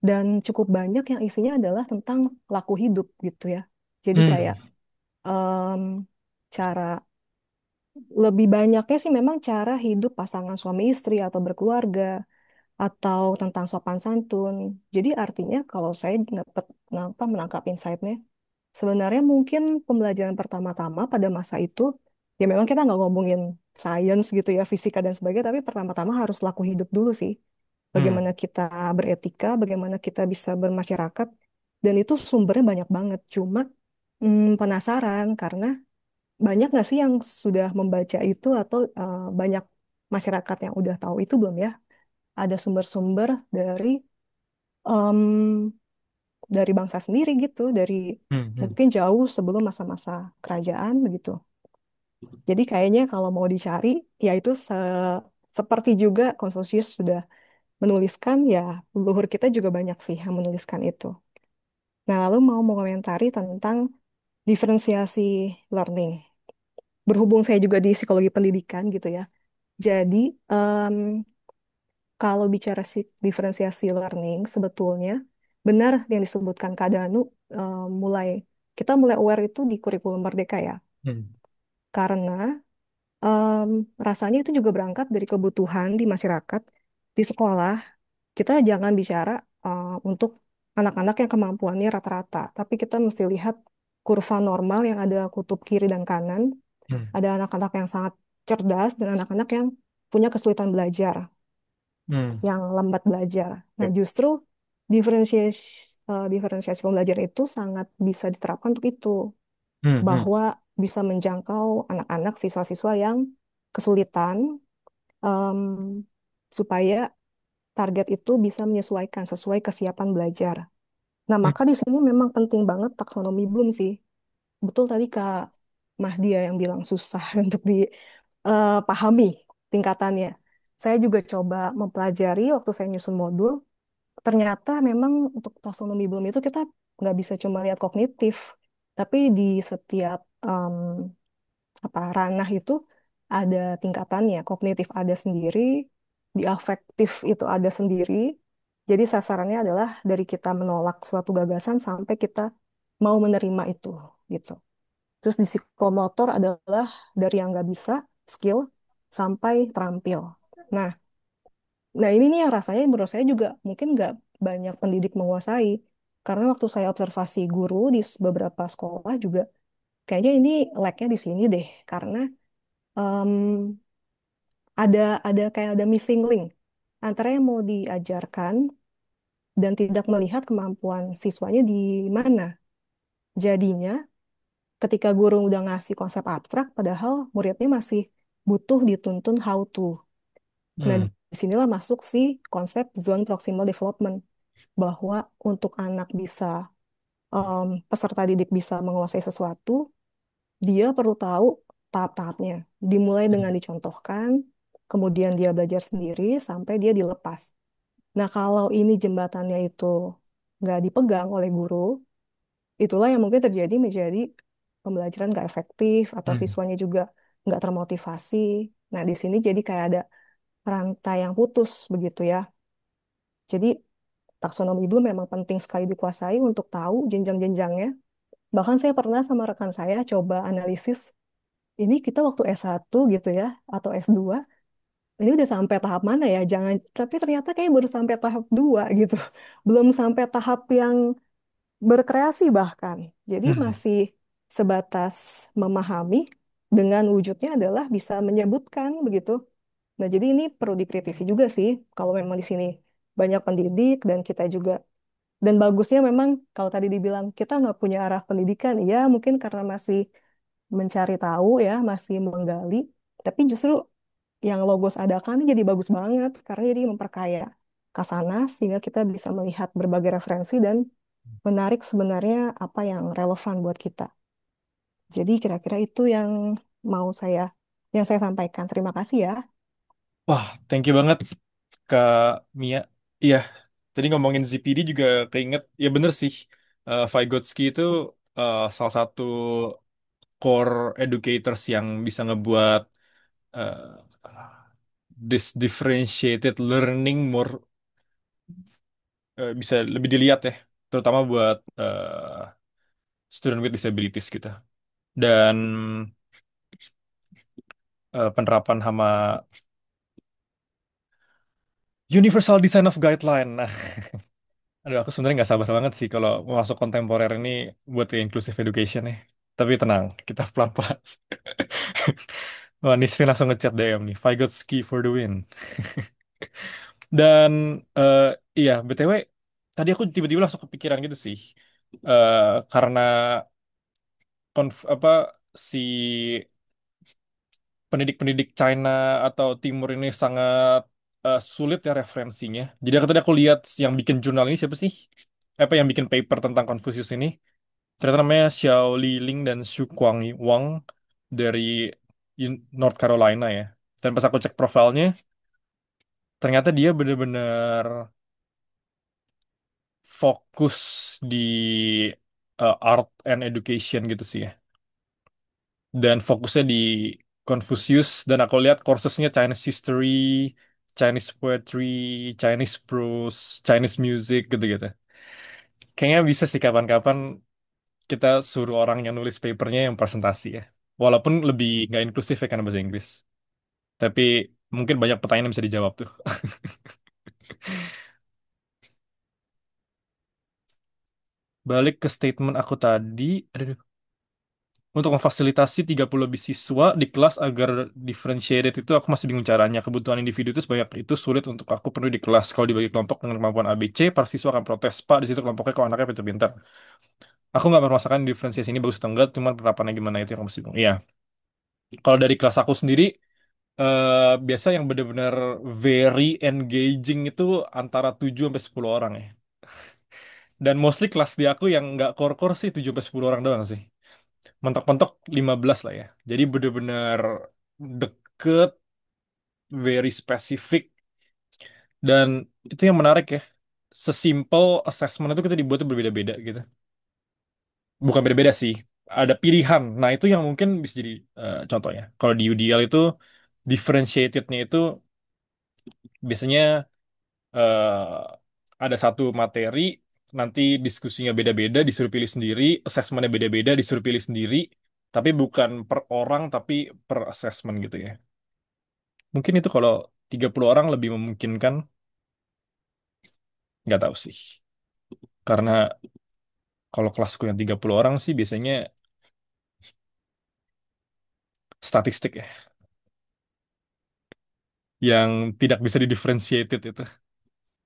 dan cukup banyak yang isinya adalah tentang laku hidup gitu ya. Jadi kayak Hmm. em, cara lebih banyaknya sih memang cara hidup pasangan suami istri atau berkeluarga atau tentang sopan santun. Jadi artinya kalau saya dapat menangkap insight-nya, sebenarnya mungkin pembelajaran pertama-tama pada masa itu, ya memang kita nggak ngomongin sains gitu ya, fisika dan sebagainya, tapi pertama-tama harus laku hidup dulu sih. Hmm. Bagaimana kita beretika, bagaimana kita bisa bermasyarakat, dan itu sumbernya banyak banget. Cuma penasaran karena banyak nggak sih yang sudah membaca itu atau banyak masyarakat yang udah tahu itu belum ya? Ada sumber-sumber em, dari bangsa sendiri gitu, dari Hmm. Hmm. mungkin jauh sebelum masa-masa kerajaan begitu. Jadi kayaknya kalau mau dicari, ya itu seperti juga Confucius sudah menuliskan, ya leluhur kita juga banyak sih yang menuliskan itu. Nah, lalu mau mengomentari tentang diferensiasi learning. Berhubung saya juga di psikologi pendidikan gitu ya. Jadi, em, kalau bicara diferensiasi learning, sebetulnya benar yang disebutkan Kak Danu, mulai kita mulai aware itu di kurikulum Merdeka ya, Hmm. karena em, rasanya itu juga berangkat dari kebutuhan di masyarakat di sekolah. Kita jangan bicara untuk anak-anak yang kemampuannya rata-rata, tapi kita mesti lihat kurva normal yang ada kutub kiri dan kanan. Hmm. Ada anak-anak yang sangat cerdas dan anak-anak yang punya kesulitan belajar, Hmm. yang lambat belajar. Nah, Oke. justru diferensiasi diferensiasi pembelajaran itu sangat bisa diterapkan untuk itu, Hmm. Hmm. bahwa bisa menjangkau anak-anak siswa-siswa yang kesulitan, em, supaya target itu bisa menyesuaikan sesuai kesiapan belajar. Nah, Hmm. maka di sini memang penting banget taksonomi Bloom sih. Betul tadi Kak Mahdia yang bilang susah untuk dipahami tingkatannya. Saya juga coba mempelajari waktu saya nyusun modul. Ternyata memang untuk taksonomi Bloom itu kita nggak bisa cuma lihat kognitif, tapi di setiap ranah itu ada tingkatannya. Kognitif ada sendiri, di afektif itu ada sendiri. Jadi sasarannya adalah dari kita menolak suatu gagasan sampai kita mau menerima itu, gitu. Terus di psikomotor adalah dari yang nggak bisa, skill, sampai terampil. Nah, nah, ini nih yang rasanya menurut saya juga mungkin nggak banyak pendidik menguasai. Karena waktu saya observasi guru di beberapa sekolah juga, kayaknya ini lag-nya di sini deh. Karena em, ada kayak ada missing link antara yang mau diajarkan dan tidak melihat kemampuan siswanya di mana. Jadinya ketika guru udah ngasih konsep abstrak, padahal muridnya masih butuh dituntun how to. Nah, Hmm. disinilah masuk si konsep zone proximal development, bahwa untuk anak bisa, peserta didik bisa menguasai sesuatu, dia perlu tahu tahap-tahapnya. Dimulai dengan dicontohkan, kemudian dia belajar sendiri sampai dia dilepas. Nah, kalau ini jembatannya itu nggak dipegang oleh guru, itulah yang mungkin terjadi menjadi pembelajaran nggak efektif atau Hmm. siswanya juga nggak termotivasi. Nah, di sini jadi kayak ada rantai yang putus begitu ya. Jadi taksonomi itu memang penting sekali dikuasai untuk tahu jenjang-jenjangnya. Bahkan saya pernah sama rekan saya coba analisis, ini kita waktu S1 gitu ya, atau S2, ini udah sampai tahap mana ya? Jangan, tapi ternyata kayak baru sampai tahap 2 gitu. Belum sampai tahap yang berkreasi bahkan. Jadi Hmm. masih sebatas memahami, dengan wujudnya adalah bisa menyebutkan begitu. Nah, jadi ini perlu dikritisi juga sih kalau memang di sini banyak pendidik dan kita juga, dan bagusnya memang kalau tadi dibilang kita nggak punya arah pendidikan, ya mungkin karena masih mencari tahu ya, masih menggali. Tapi justru yang Logos adakan ini jadi bagus banget karena jadi memperkaya Kasana sehingga kita bisa melihat berbagai referensi dan menarik sebenarnya apa yang relevan buat kita. Jadi kira-kira itu yang saya sampaikan. Terima kasih ya. Wah, thank you banget Kak Mia. Iya, tadi ngomongin ZPD juga keinget. Ya bener sih, Vygotsky itu salah satu core educators yang bisa ngebuat uh, this differentiated learning more bisa lebih dilihat ya, terutama buat student with disabilities gitu. Dan penerapan hama Universal Design of Guideline. Nah, aduh aku sebenarnya nggak sabar banget sih kalau mau masuk kontemporer ini buat ke inclusive education nih. Tapi tenang, kita pelan-pelan. Wah, Nisrin langsung ngechat DM nih. Vygotsky for the win. Dan eh, iya, BTW, tadi aku tiba-tiba langsung kepikiran gitu sih. Karena apa si pendidik-pendidik China atau Timur ini sangat sulit ya referensinya. Jadi tadi aku lihat yang bikin jurnal ini siapa sih? Apa yang bikin paper tentang Confucius ini? Ternyata namanya Xiao Liling dan Xu Kuang Wang dari North Carolina ya. Dan pas aku cek profilnya, ternyata dia bener-bener fokus di art and education gitu sih ya. Dan fokusnya di Confucius dan aku lihat coursesnya Chinese History, Chinese Poetry, Chinese Prose, Chinese Music gitu-gitu. Kayaknya bisa sih kapan-kapan kita suruh orang yang nulis papernya yang presentasi ya. Walaupun lebih nggak inklusif ya karena bahasa Inggris. Tapi mungkin banyak pertanyaan yang bisa dijawab tuh. Balik ke statement aku tadi. Aduh. Untuk memfasilitasi 30 lebih siswa di kelas agar differentiated itu aku masih bingung caranya. Kebutuhan individu itu sebanyak itu sulit untuk aku penuhi di kelas. Kalau dibagi kelompok dengan kemampuan ABC, para siswa akan protes. Pak, di situ kelompoknya kok anaknya pintar-pintar. Aku nggak permasalahan diferensiasi ini bagus atau enggak, cuman penerapannya gimana itu yang aku masih bingung. Iya, kalau dari kelas aku sendiri, biasa yang benar-benar very engaging itu antara 7 sampai 10 orang ya. Dan mostly kelas di aku yang nggak core-core sih 7 sampai 10 orang doang sih. Mentok-mentok 15 lah ya. Jadi benar-benar deket, very specific, dan itu yang menarik ya. Sesimpel assessment itu kita dibuat berbeda-beda gitu. Bukan beda-beda sih, ada pilihan. Nah, itu yang mungkin bisa jadi contohnya. Kalau di UDL itu differentiated-nya itu biasanya ada satu materi, nanti diskusinya beda-beda, disuruh pilih sendiri, assessment-nya beda-beda, disuruh pilih sendiri, tapi bukan per orang, tapi per assessment gitu ya. Mungkin itu kalau 30 orang lebih memungkinkan, nggak tahu sih. Karena kalau kelasku yang 30 orang sih biasanya statistik ya, yang tidak bisa didifferentiated itu,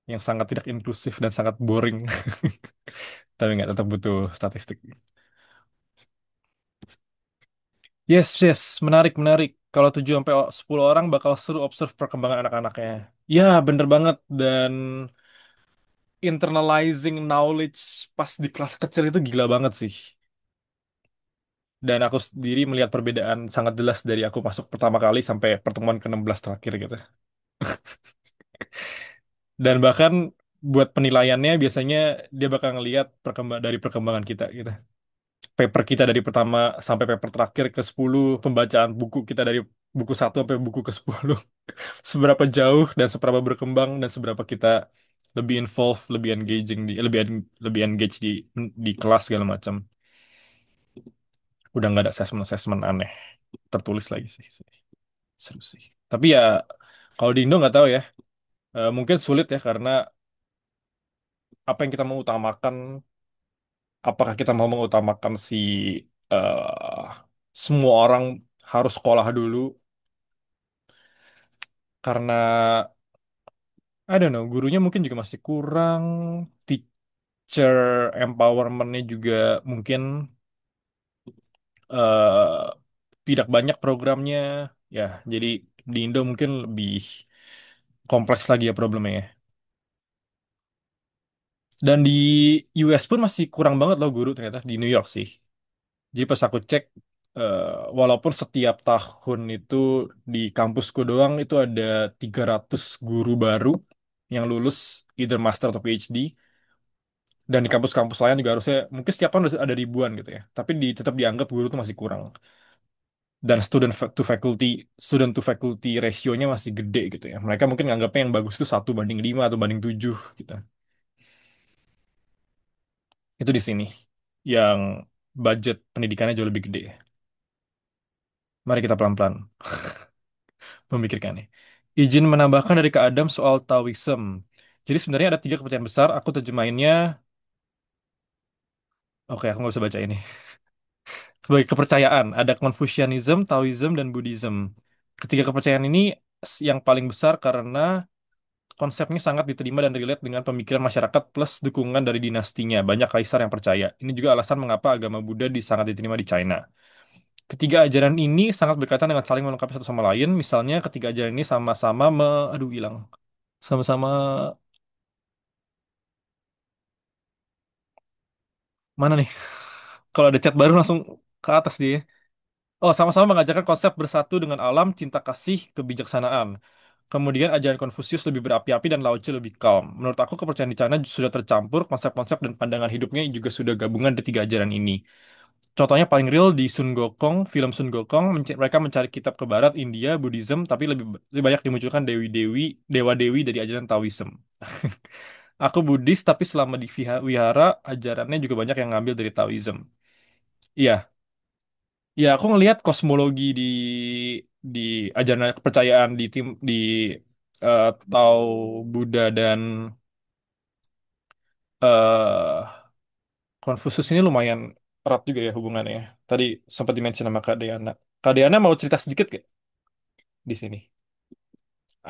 yang sangat tidak inklusif dan sangat boring. Tapi nggak, tetap butuh statistik. Yes, yes, menarik, menarik. Kalau 7 sampai 10 orang bakal seru observe perkembangan anak-anaknya. Ya, bener banget. Dan internalizing knowledge pas di kelas kecil itu gila banget sih. Dan aku sendiri melihat perbedaan sangat jelas dari aku masuk pertama kali sampai pertemuan ke-16 terakhir gitu. Dan bahkan buat penilaiannya biasanya dia bakal ngelihat dari perkembangan kita gitu. Paper kita dari pertama sampai paper terakhir ke 10, pembacaan buku kita dari buku 1 sampai buku ke 10. Seberapa jauh dan seberapa berkembang dan seberapa kita lebih involved, lebih engaging lebih engage di kelas segala macam. Udah nggak ada assessment-assessment aneh tertulis lagi sih. Seru sih. Tapi ya kalau di Indo nggak tahu ya. Mungkin sulit ya karena apa yang kita mau utamakan, apakah kita mau mengutamakan eh semua orang harus sekolah dulu karena I don't know, gurunya mungkin juga masih kurang, teacher empowermentnya juga mungkin eh tidak banyak programnya ya. Jadi di Indo mungkin lebih kompleks lagi ya problemnya ya. Dan di US pun masih kurang banget loh guru ternyata di New York sih. Jadi pas aku cek, eh, walaupun setiap tahun itu di kampusku doang itu ada 300 guru baru yang lulus either master atau PhD, dan di kampus-kampus lain juga harusnya mungkin setiap tahun ada ribuan gitu ya. Tapi tetap dianggap guru itu masih kurang. Dan student to faculty rasionya masih gede gitu ya. Mereka mungkin nganggapnya yang bagus itu 1:5 atau banding 7 gitu. Itu di sini yang budget pendidikannya jauh lebih gede. Mari kita pelan-pelan memikirkannya. Izin menambahkan dari Kak Adam soal Taoism. Jadi sebenarnya ada 3 kepercayaan besar. Aku terjemahinnya. Oke, aku nggak bisa baca ini. Sebagai kepercayaan, ada Confucianism, Taoism, dan Buddhism. Ketiga kepercayaan ini yang paling besar karena konsepnya sangat diterima dan relate dengan pemikiran masyarakat plus dukungan dari dinastinya. Banyak kaisar yang percaya. Ini juga alasan mengapa agama Buddha sangat diterima di China. Ketiga ajaran ini sangat berkaitan dengan saling melengkapi satu sama lain. Misalnya, ketiga ajaran ini sama-sama aduh, hilang. Sama-sama... Mana nih? Kalau ada chat baru langsung ke atas dia. Oh, sama-sama mengajarkan konsep bersatu dengan alam, cinta kasih, kebijaksanaan. Kemudian ajaran Konfusius lebih berapi-api dan Lao Tzu lebih calm. Menurut aku kepercayaan di China sudah tercampur, konsep-konsep dan pandangan hidupnya juga sudah gabungan dari 3 ajaran ini. Contohnya paling real di Sun Gokong, film Sun Gokong, mereka mencari kitab ke barat, India, Buddhism, tapi lebih banyak dimunculkan dewi-dewi, dewa-dewi dari ajaran Taoism. Aku Buddhis tapi selama di wihara ajarannya juga banyak yang ngambil dari Taoism. Iya, ya aku ngelihat kosmologi di ajaran kepercayaan di Tao, Buddha dan eh Konfusius ini lumayan erat juga ya hubungannya. Tadi sempat dimention sama Kak Deana. Kak Deana mau cerita sedikit gak di sini?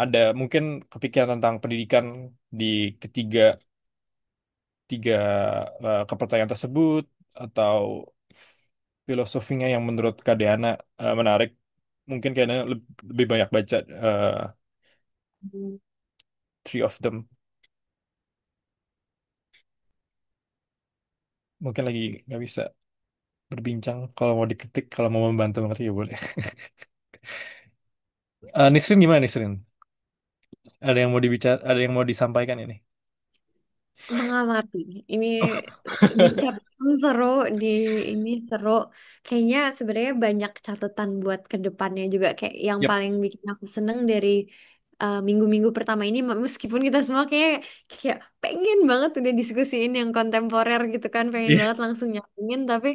Ada mungkin kepikiran tentang pendidikan di ketiga tiga kepercayaan tersebut atau filosofinya yang menurut Kak Deana menarik. Mungkin kayaknya lebih banyak baca three of them. Mungkin lagi nggak bisa berbincang. Kalau mau diketik, kalau mau membantu mengerti ya boleh. Nisrin gimana Nisrin? Ada yang mau dibicara, ada yang mau disampaikan ini? Mengamati. Ini Oh, di chat pun seru, di ini seru. Kayaknya sebenarnya banyak catatan buat ke depannya juga. Kayak yang yep. paling bikin aku seneng dari minggu-minggu pertama ini, meskipun kita semua kayak pengen banget udah diskusiin yang kontemporer gitu kan, pengen Iya. banget langsung nyambungin, tapi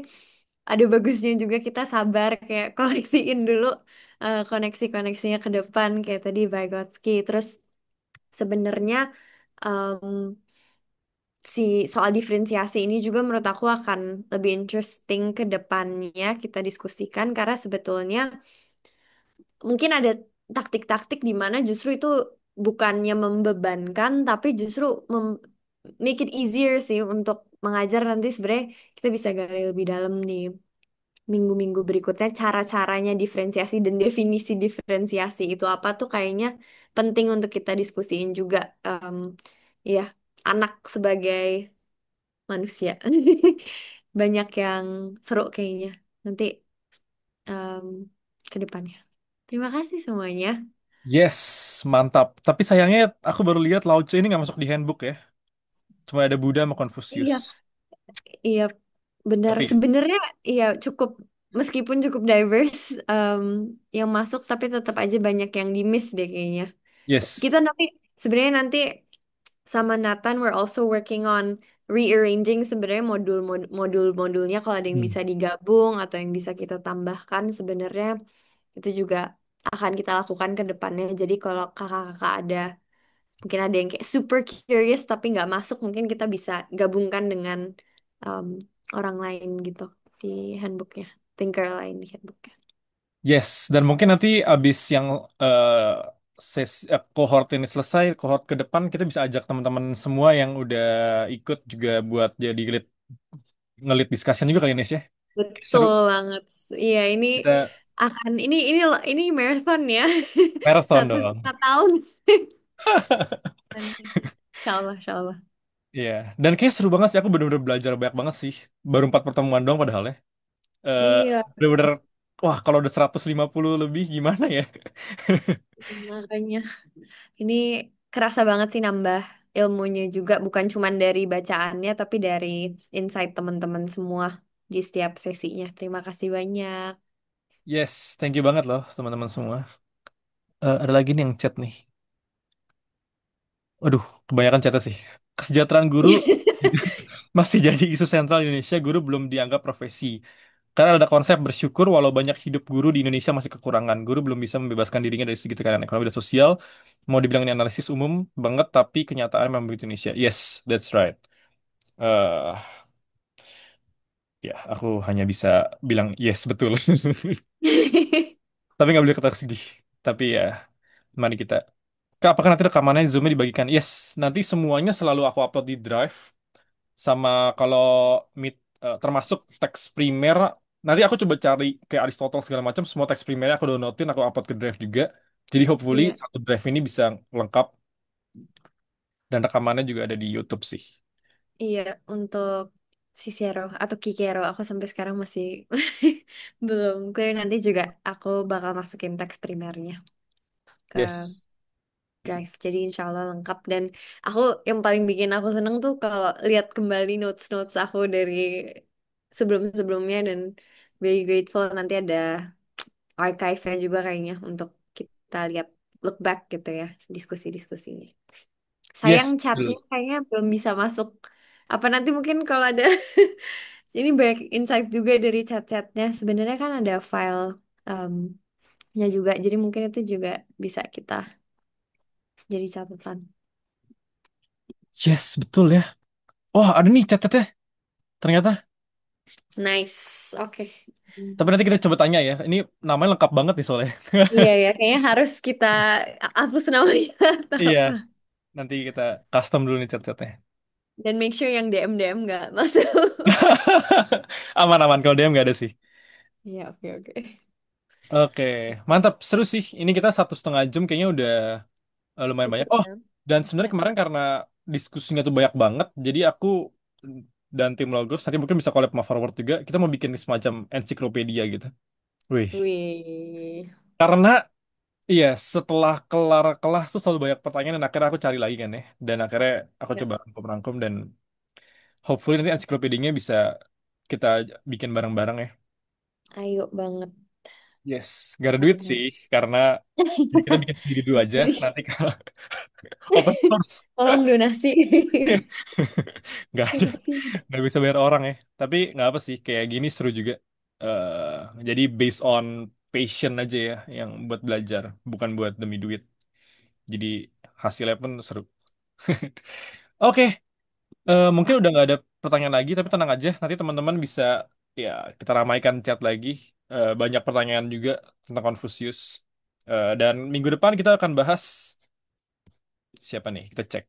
ada bagusnya juga kita sabar kayak koleksiin dulu koneksi-koneksinya ke depan kayak tadi Vygotsky. Terus sebenarnya si soal diferensiasi ini juga menurut aku akan lebih interesting ke depannya kita diskusikan karena sebetulnya mungkin ada taktik-taktik di mana justru itu bukannya membebankan tapi justru make it easier sih untuk mengajar nanti sebenarnya kita bisa gali lebih dalam di minggu-minggu berikutnya cara-caranya diferensiasi dan definisi diferensiasi itu apa tuh kayaknya penting untuk kita diskusiin juga ya anak sebagai manusia. Banyak yang seru kayaknya nanti em, ke depannya. Terima kasih semuanya. Yes, mantap. Tapi sayangnya aku baru lihat Lao Tzu ini nggak masuk di handbook ya. Cuma ada Buddha sama Confucius. Iya, iya benar. Tapi, Sebenarnya iya cukup meskipun cukup diverse yang masuk tapi tetap aja banyak yang di miss deh kayaknya. Kita yes. nanti sebenarnya nanti sama Nathan we're also working on rearranging sebenarnya modul-modulnya kalau ada yang Hmm. bisa digabung atau yang bisa kita tambahkan sebenarnya itu juga akan kita lakukan ke depannya. Jadi kalau kakak-kakak ada mungkin ada yang kayak super curious tapi nggak masuk mungkin kita bisa gabungkan dengan um, orang lain gitu di handbooknya, thinker lain di handbooknya. Yes, dan mungkin nanti abis yang cohort ini selesai, cohort ke depan kita bisa ajak teman-teman semua yang udah ikut juga buat jadi ngelit discussion juga kali ini ya. Seru. Betul banget. Iya, ini Kita akan ini marathon ya. marathon Satu dong. setengah tahun. Nanti. Insya Allah, insya Allah. Iya, dan kayak seru banget sih. Aku bener-bener belajar banyak banget sih. Baru 4 pertemuan doang padahal ya. Eh Iya, bener-bener, wah kalau udah 150 lebih gimana ya? makanya ini kerasa banget sih nambah ilmunya juga bukan cuman dari bacaannya tapi dari insight teman-teman semua di setiap sesinya. Terima kasih banyak. Yes, thank you banget loh teman-teman semua. Ada lagi nih yang chat nih. Waduh, kebanyakan chatnya sih. Kesejahteraan guru masih jadi isu sentral di Indonesia. Guru belum dianggap profesi. Karena ada konsep bersyukur walau banyak hidup guru di Indonesia masih kekurangan. Guru belum bisa membebaskan dirinya dari segi tekanan ekonomi dan sosial. Mau dibilang ini analisis umum banget, tapi kenyataan memang begitu Indonesia. Yes, that's right. eh Ya, aku hanya bisa bilang yes, betul. Tapi nggak boleh kata sedih. Tapi ya, mari kita. Kak, apakah nanti rekamannya Zoom-nya dibagikan? Yes, nanti semuanya selalu aku upload di Drive. Sama kalau Meet, termasuk teks primer, nanti aku coba cari kayak Aristotle segala macam, semua teks primernya aku downloadin, aku upload ke Drive juga. Jadi hopefully Iya, satu Drive ini bisa lengkap dan rekamannya juga ada di YouTube sih. iya untuk Cicero atau Kikero aku sampai sekarang masih belum clear nanti juga aku bakal masukin teks primernya ke Yes. Drive. Jadi insya Allah lengkap dan aku yang paling bikin aku seneng tuh kalau lihat kembali notes-notes aku dari sebelum-sebelumnya dan very grateful nanti ada archive-nya juga kayaknya untuk kita lihat look back gitu ya diskusi-diskusinya. Sayang Yes, chatnya betul. kayaknya belum bisa masuk. Apa nanti mungkin kalau ada ini banyak insight juga dari chat-chatnya. Sebenarnya kan ada file em, nya juga. Jadi mungkin itu juga bisa kita jadi catatan. Yes, betul ya. Oh, ada nih catatnya ternyata. Nice. Oke. Tapi nanti kita coba tanya ya. Ini namanya lengkap banget nih soalnya. Iya ya, kayaknya harus kita hapus namanya atau Iya, apa. nanti kita custom dulu nih cat-catnya. Dan make sure yang DM nggak masuk. Aman-aman, kalau DM nggak ada sih. Iya, oke oke. Oke, mantap. Seru sih. Ini kita 1,5 jam kayaknya udah lumayan banyak. Cukup Oh, ya. dan Ya. sebenarnya kemarin karena diskusinya tuh banyak banget, jadi aku dan tim Logos nanti mungkin bisa collab sama Forward juga. Kita mau bikin semacam ensiklopedia gitu. Wih, Wih. karena iya setelah kelar kelas tuh selalu banyak pertanyaan dan akhirnya aku cari lagi kan ya. Dan akhirnya aku Ya, coba rangkum-rangkum dan hopefully nanti ensiklopedianya bisa kita bikin bareng-bareng ya. ayo banget. Yes, gak ada duit sih Ayo. karena jadi kita bikin sendiri dulu aja. Jadi, Nanti kalau open source tolong donasi. nggak ada, Donasi. nggak bisa bayar orang ya. Tapi nggak apa sih, kayak gini seru juga. Jadi based on passion aja ya, yang buat belajar, bukan buat demi duit. Jadi hasilnya pun seru. Oke, mungkin udah nggak ada pertanyaan lagi, tapi tenang aja. Nanti teman-teman bisa ya kita ramaikan chat lagi. Banyak pertanyaan juga tentang Confucius. Dan minggu depan kita akan bahas siapa nih? Kita cek.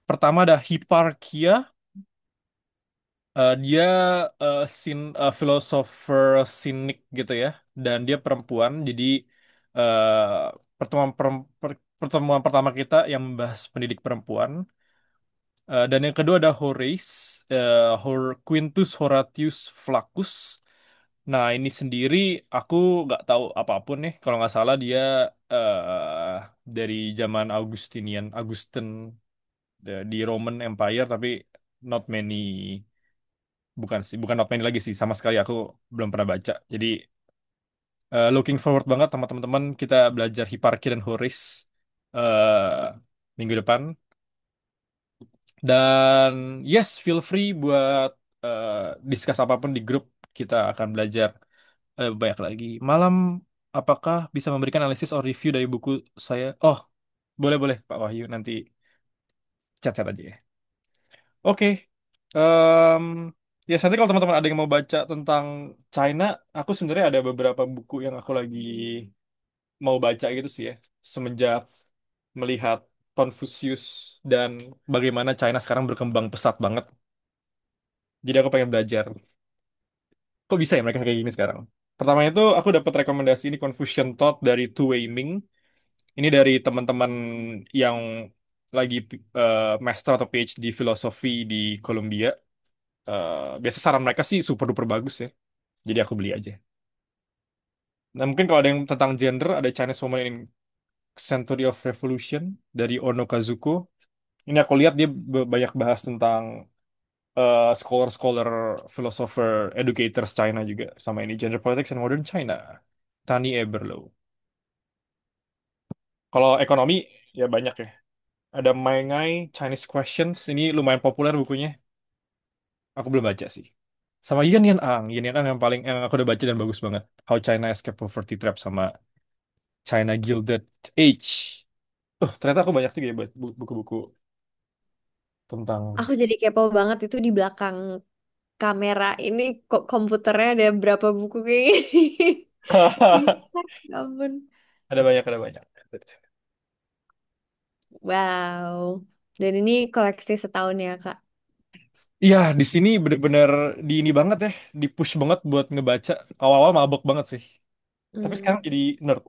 Pertama ada Hipparchia. Dia filosofer sinik gitu ya, dan dia perempuan. Jadi pertemuan pertama kita yang membahas pendidik perempuan. Dan yang kedua ada Horace, Quintus Horatius Flaccus. Nah ini sendiri aku nggak tahu apapun nih. Kalau nggak salah dia dari zaman Augustan di Roman Empire, tapi not many. Bukan sih, bukan not many lagi sih. Sama sekali aku belum pernah baca. Jadi looking forward banget sama teman-teman kita belajar Hipparchy dan Horace minggu depan. Dan yes, feel free buat eh, discuss apapun di grup. Kita akan belajar banyak lagi. Malam, apakah bisa memberikan analisis or review dari buku saya? Oh, boleh boleh Pak Wahyu, nanti chat-chat aja ya. Oke. Em, ya nanti kalau teman-teman ada yang mau baca tentang China, aku sebenarnya ada beberapa buku yang aku lagi mau baca gitu sih ya. Semenjak melihat Confucius dan bagaimana China sekarang berkembang pesat banget. Jadi aku pengen belajar. Kok bisa ya mereka kayak gini sekarang? Pertamanya itu aku dapat rekomendasi ini Confucian Thought dari Tu Weiming. Ini dari teman-teman yang lagi master atau PhD filosofi di Columbia. Biasa saran mereka sih super duper bagus ya. Jadi aku beli aja. Nah mungkin kalau ada yang tentang gender, ada Chinese Woman in Century of Revolution dari Ono Kazuko. Ini aku lihat dia banyak bahas tentang scholar-scholar, philosopher, educators China juga. Sama ini Gender Politics and Modern China. Tani Eberlo. Kalau ekonomi, ya banyak ya. Ada Mengai, Chinese Questions. Ini lumayan populer bukunya. Aku belum baca sih. Sama Yan Yan Ang yang aku udah baca dan bagus banget. How China Escaped Poverty Trap sama China Gilded Age. Ternyata aku banyak juga ya buat buku-buku tentang Aku jadi kepo banget itu di belakang kamera ini kok komputernya ada berapa buku kayak gini. Bisa, ya ampun. ada banyak, ada banyak. Wow. Dan ini koleksi setahun ya, Kak. Iya, di sini bener-bener di ini banget ya, di push banget buat ngebaca. Awal-awal mabok banget sih, tapi sekarang Hmm. jadi nerd.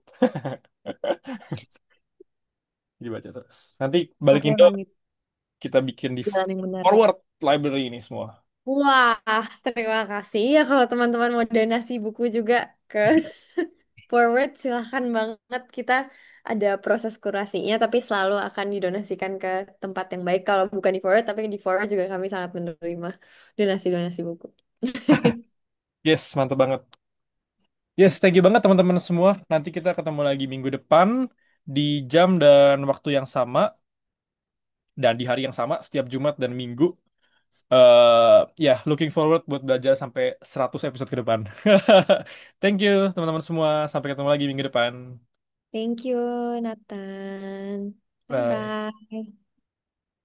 Jadi baca terus. Nanti balik Tapi Indo emang itu kita bikin di jalan yang benar. forward library ini semua. Wah, terima kasih ya kalau teman-teman mau donasi buku juga ke Forward, silahkan banget. Kita ada proses kurasinya, tapi selalu akan didonasikan ke tempat yang baik. Kalau bukan di Forward, tapi di Forward juga kami sangat menerima donasi-donasi buku. Yes, mantap banget. Yes, thank you banget teman-teman semua. Nanti kita ketemu lagi minggu depan di jam dan waktu yang sama. Dan di hari yang sama, setiap Jumat dan Minggu, ya, looking forward buat belajar sampai 100 episode ke depan. Thank you, teman-teman semua. Sampai ketemu lagi minggu depan. Thank you, Nathan. Bye. Bye-bye.